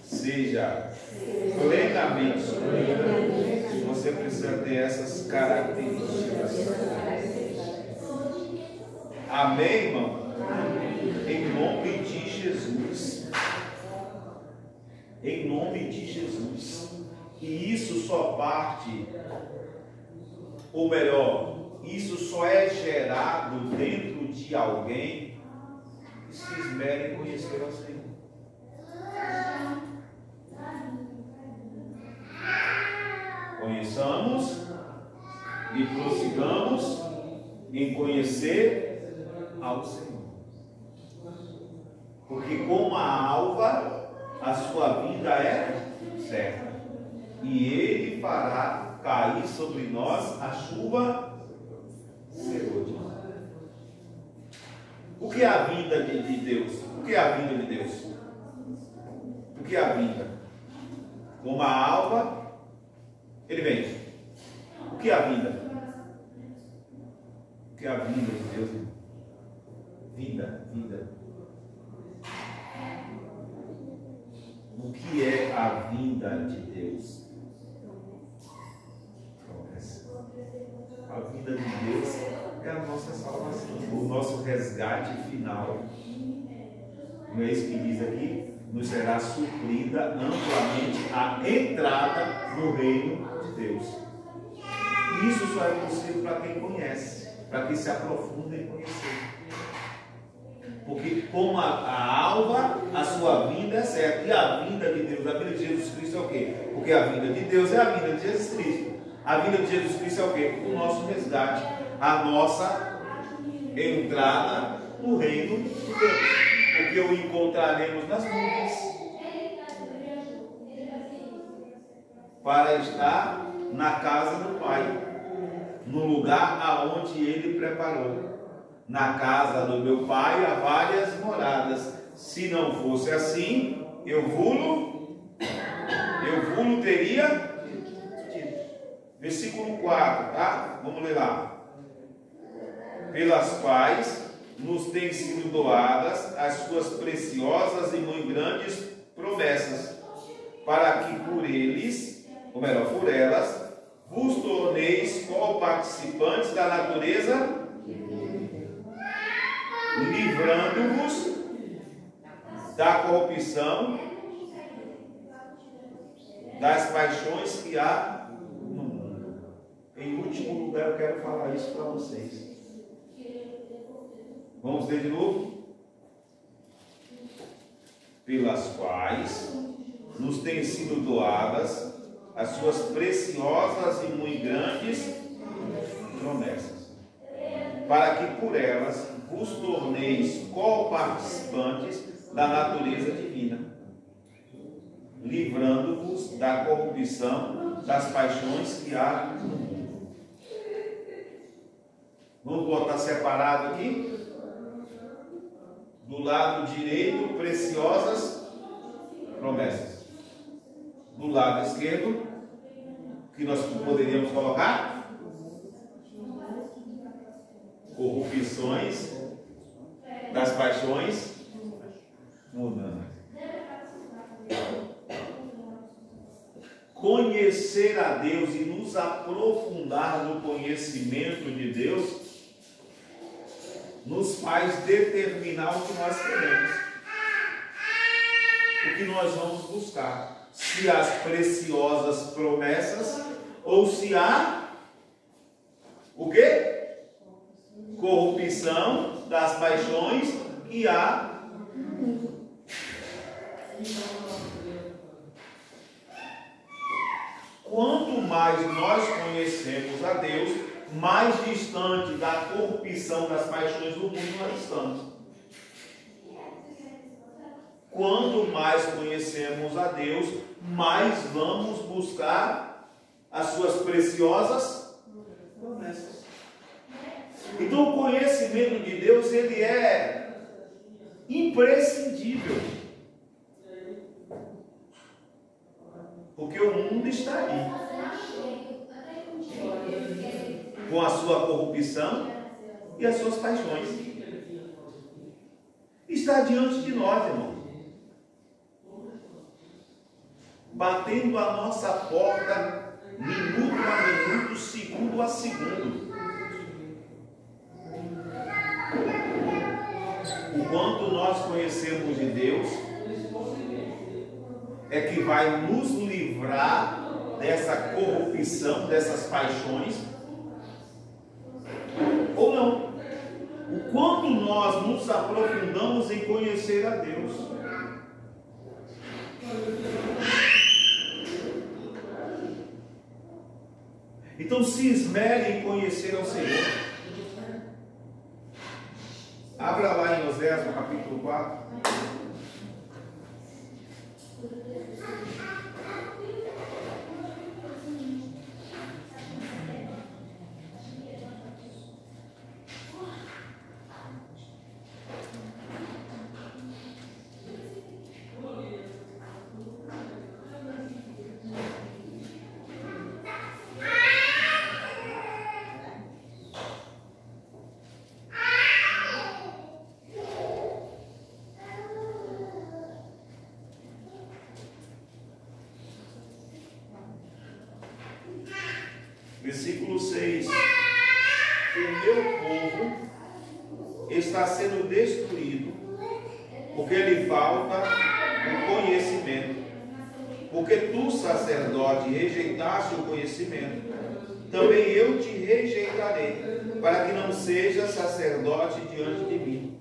seja plenamente suprida, você precisa ter essas características. Amém, irmão? Em nome de Jesus. Em nome de Jesus. E isso só parte, ou melhor, isso só é gerado dentro de alguém que se esmera em conhecer ao Senhor. Conheçamos e prossigamos em conhecer ao Senhor. Porque como a alva, a sua vida é certa. E Ele fará cair sobre nós a chuva serôdia. O que é a vinda de Deus? O que é a vinda de Deus? O que é a vinda? Como a alva, Ele vem. O que é a vinda? O que é a vinda de Deus? Vinda, vinda. O que é a vinda de Deus? A vinda de Deus é a nossa salvação, o nosso resgate final. Não é isso que diz aqui? Nos será suprida amplamente a entrada no reino de Deus. E isso só é possível para quem conhece, para quem se aprofunda em conhecer. Porque como a alva, a sua vinda é certa. E a vinda de Deus, a vinda de Jesus Cristo é o quê? Porque a vinda de Deus é a vinda de Jesus Cristo. A vinda de Jesus Cristo é o quê? O nosso resgate, a nossa entrada no reino de Deus. Porque o encontraremos nas nuvens para estar na casa do Pai, no lugar aonde Ele preparou. Na casa do meu Pai há várias moradas. Se não fosse assim, eu vulo teria dito. Versículo 4, tá? Vamos ler lá. Pelas quais nos têm sido doadas as suas preciosas e muito grandes promessas, para que por eles, ou melhor, por elas, vos torneis co-participantes da natureza livrando-vos da corrupção das paixões que há no mundo. Em último lugar, eu quero falar isso para vocês. Vamos ler de novo? Pelas quais nos têm sido doadas as suas preciosas e muito grandes promessas, para que por elas vos torneis co-participantes da natureza divina, livrando-vos da corrupção das paixões que há no mundo. Vamos botar separado aqui? Do lado direito, preciosas promessas. Do lado esquerdo, que nós poderíamos colocar? Corrupções das paixões mundanas. Conhecer a Deus e nos aprofundar no conhecimento de Deus nos faz determinar o que nós queremos, o que nós vamos buscar, se as preciosas promessas ou se há o quê? Corrupção das paixões que há. Quanto mais nós conhecemos a Deus, mais distante da corrupção das paixões do mundo nós estamos. Quanto mais conhecemos a Deus, mais vamos buscar as suas preciosas promessas. Então o conhecimento de Deus, ele é imprescindível. Porque o mundo está aí, com a sua corrupção e as suas paixões. Está diante de nós, irmão, batendo a nossa porta, minuto a minuto, segundo a segundo. O quanto nós conhecemos de Deus é que vai nos livrar dessa corrupção, dessas paixões, ou não. O quanto nós nos aprofundamos em conhecer a Deus. Então se esmere em conhecer ao Senhor. Abra lá em Oséias, no capítulo 4. Versículo 6. O meu povo está sendo destruído, porque lhe falta o conhecimento. Porque tu, sacerdote, rejeitaste o conhecimento, também eu te rejeitarei, para que não sejas sacerdote diante de mim.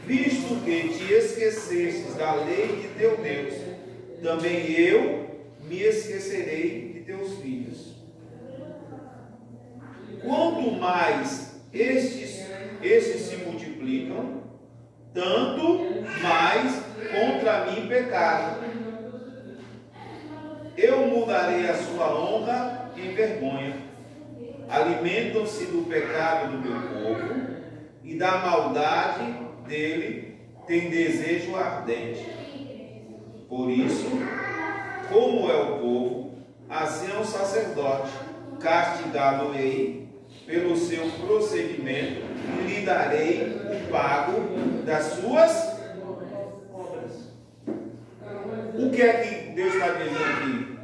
Visto que te esquecestes da lei de teu Deus, também eu me esquecerei de teus filhos. Quanto mais estes se multiplicam, tanto mais contra mim pecaram. Eu mudarei a sua honra em vergonha. Alimentam-se do pecado do meu povo, e da maldade dele tem desejo ardente. Por isso, como é o povo, assim é o sacerdote. Castigá-lo-ei pelo seu procedimento e lhe darei o pago das suas obras. O que é que Deus está dizendo aqui?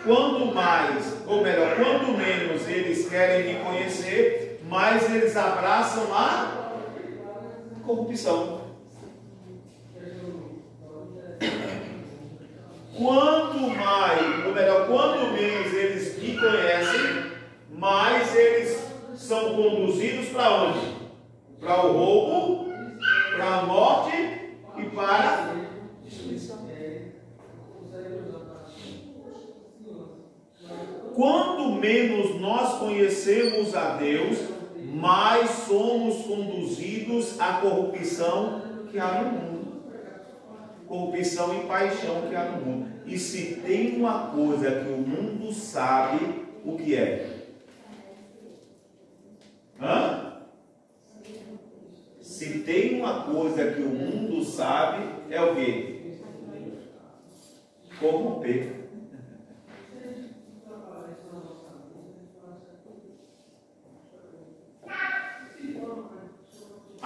Quanto mais, ou melhor, quanto menos eles querem me conhecer, mais eles abraçam a corrupção. Quanto mais, ou melhor, quanto menos eles me conhecem, mais eles são conduzidos para onde? Para o roubo, para a morte e para a destruição. Quanto menos nós conhecemos a Deus, mais somos conduzidos à corrupção que há no mundo. Corrupção e paixão que há no mundo. E se tem uma coisa que o mundo sabe, o que é? Se tem uma coisa que o mundo sabe, é o quê? Corromper.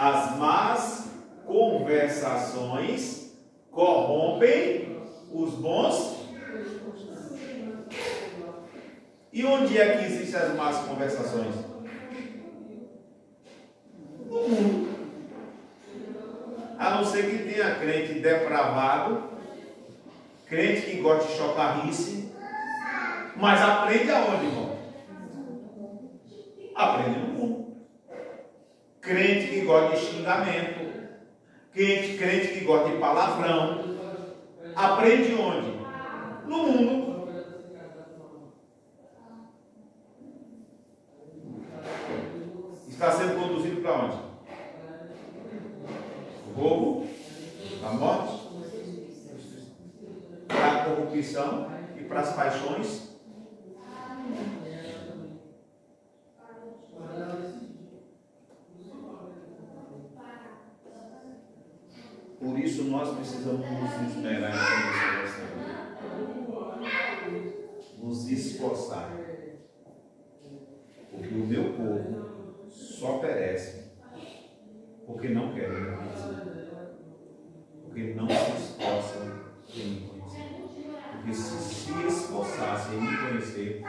As más conversações corrompem os bons. E onde é que existem as más conversações? No mundo. A não ser que tenha crente depravado, crente que gosta de chocarrice, mas aprende aonde, irmão? Aprende no mundo. Crente que gosta de xingamento, crente que gosta de palavrão, aprende onde? No mundo. Está sendo conduzido para onde? O roubo, a morte, para a corrupção e para as paixões. Por isso nós precisamos nos esmerar em nos esforçar, porque o meu povo só perece porque não querem me conhecer, porque não se esforçam em me conhecer, porque se esforçassem em me conhecer,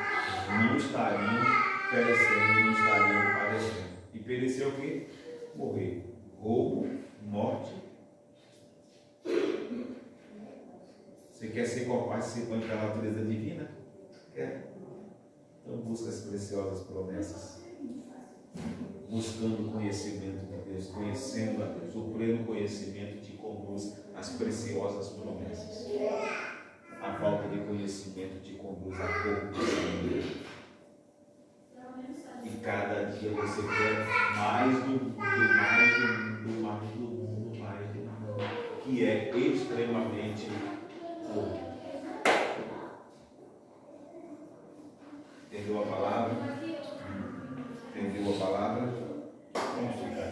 não estariam perecendo, não estariam padecendo. E perecer o quê? Morrer. Roubo, morte. Você quer ser participante da natureza divina? Quer? Então busca as preciosas promessas. Buscando o conhecimento de Deus, conhecendo a Deus. O pleno conhecimento te conduz às preciosas promessas. A falta de conhecimento te conduz à corrupção. E cada dia você quer mais do mundo, mais do mundo, mais do mundo, mais do mundo, que é extremamente corrupto. Entendeu a palavra? Entendeu a palavra? Vamos ficar.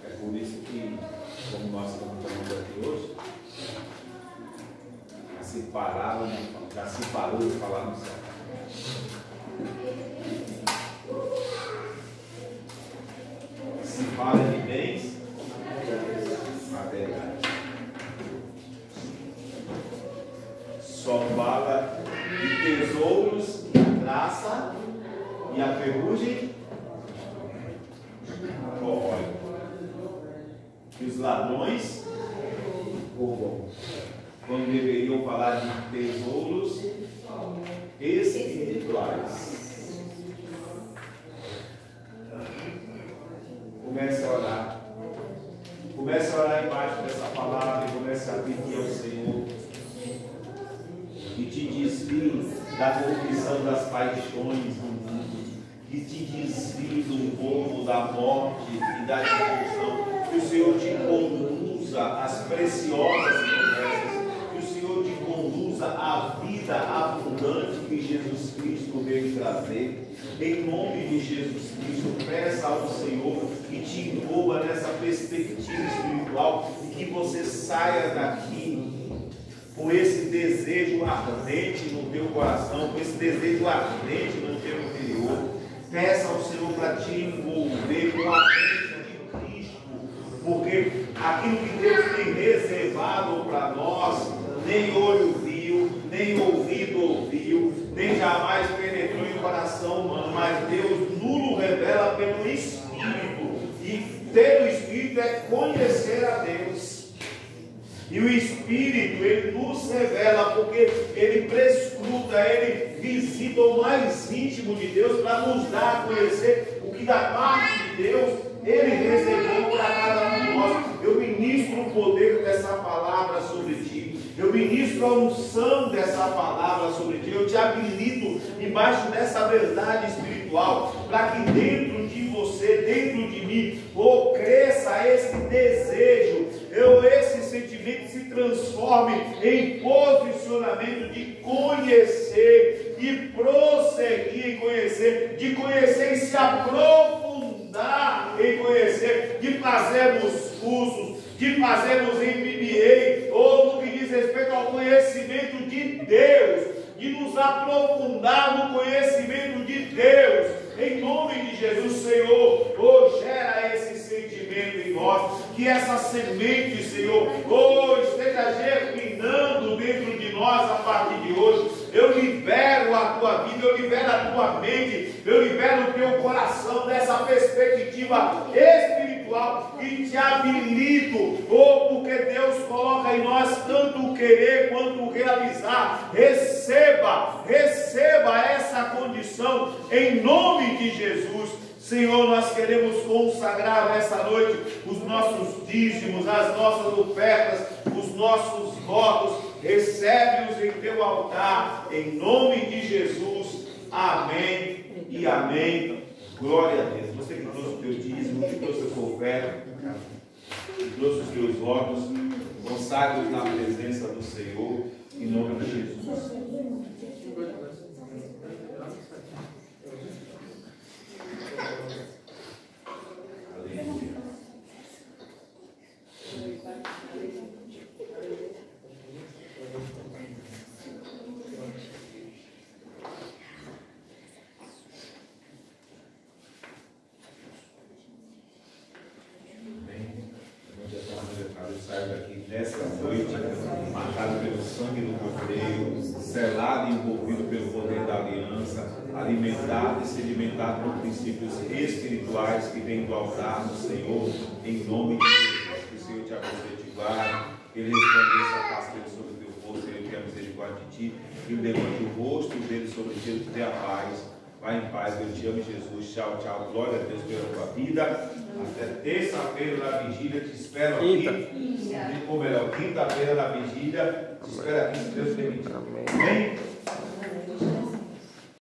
É por isso que, como nós estamos falando aqui hoje, já se parou de falar no céu. Se fala de bens materiais. Só fala de tesouros, traça e a ferrugem corrói. E os ladrões roubam. Quando deveriam falar de tesouros espirituais. Comece a orar. Comece a orar embaixo dessa palavra e comece a pedir ao Senhor. E te desvie da corrupção das paixões do mundo. E te desvie do povo da morte e da destruição. Que o Senhor te conduza às preciosas promessas. Que o Senhor te conduza à vida abundante que Jesus Cristo veio trazer. Em nome de Jesus Cristo, peça ao Senhor que te envolva nessa perspectiva espiritual e que você saia daqui com esse desejo ardente no teu coração, com esse desejo ardente no teu interior. Peça ao Senhor para te envolver com a bênção de Cristo, porque aquilo que Deus tem reservado para nós, nem olho viu, nem ouvido ouviu, nem jamais penetrou em coração humano, mas Deus nulo revela pelo Espírito. E ter o Espírito é conhecer a Deus. E o Espírito, ele nos revela, porque ele prescruta, ele visita o mais íntimo de Deus para nos dar a conhecer o que da parte de Deus ele reservou para cada um de nós. Eu ministro o poder dessa palavra sobre ti. Eu ministro a unção dessa palavra sobre ti. Eu te habilito embaixo dessa verdade espiritual, para que dentro de você, dentro de mim, cresça esse desejo, esse sentimento se transforme em posicionamento de conhecer, de prosseguir em conhecer, de conhecer e se aprofundar em conhecer, de fazermos cursos, de fazermos MBA, ou no que diz respeito ao conhecimento de Deus, de nos aprofundar no conhecimento de Deus. Em nome de Jesus, Senhor, gera esse sentimento em nós, que essa semente, Senhor, esteja germinando dentro de nós a partir de hoje. Eu libero a tua vida, eu libero a tua mente, eu libero o teu coração dessa perspectiva espiritual e te habilito, porque Deus coloca em nós tanto o querer quanto o realizar. Receba essa condição em nome de Jesus. Senhor, nós queremos consagrar nessa noite os nossos dízimos, as nossas ofertas, os nossos votos. Recebe-os em teu altar, em nome de Jesus. Amém e amém. Glória a Deus. Você que trouxe o teu dízimo, que trouxe a sua oferta, que trouxe os teus votos, consagre-os na presença do Senhor, em nome de Jesus. Aleluia. Eu saio daqui nessa noite, marcado pelo sangue do Cordeiro, selado e envolvido pelo poder da aliança, alimentado e sedimentado por princípios espirituais que vêm do altar do Senhor, em nome de Jesus. Que o Senhor te abençoe e te guarde, que Ele resplandeça a paz dele sobre o teu rosto, Ele tenha misericórdia de ti, que Ele levante o rosto dele sobre ti e te dê a paz. Vai em paz, eu te amo, Jesus. Tchau, tchau. Glória a Deus pela tua vida. Até terça-feira da vigília, te espero aqui. Ou melhor, quinta-feira da vigília, te espero aqui, se Deus permitir. Amém.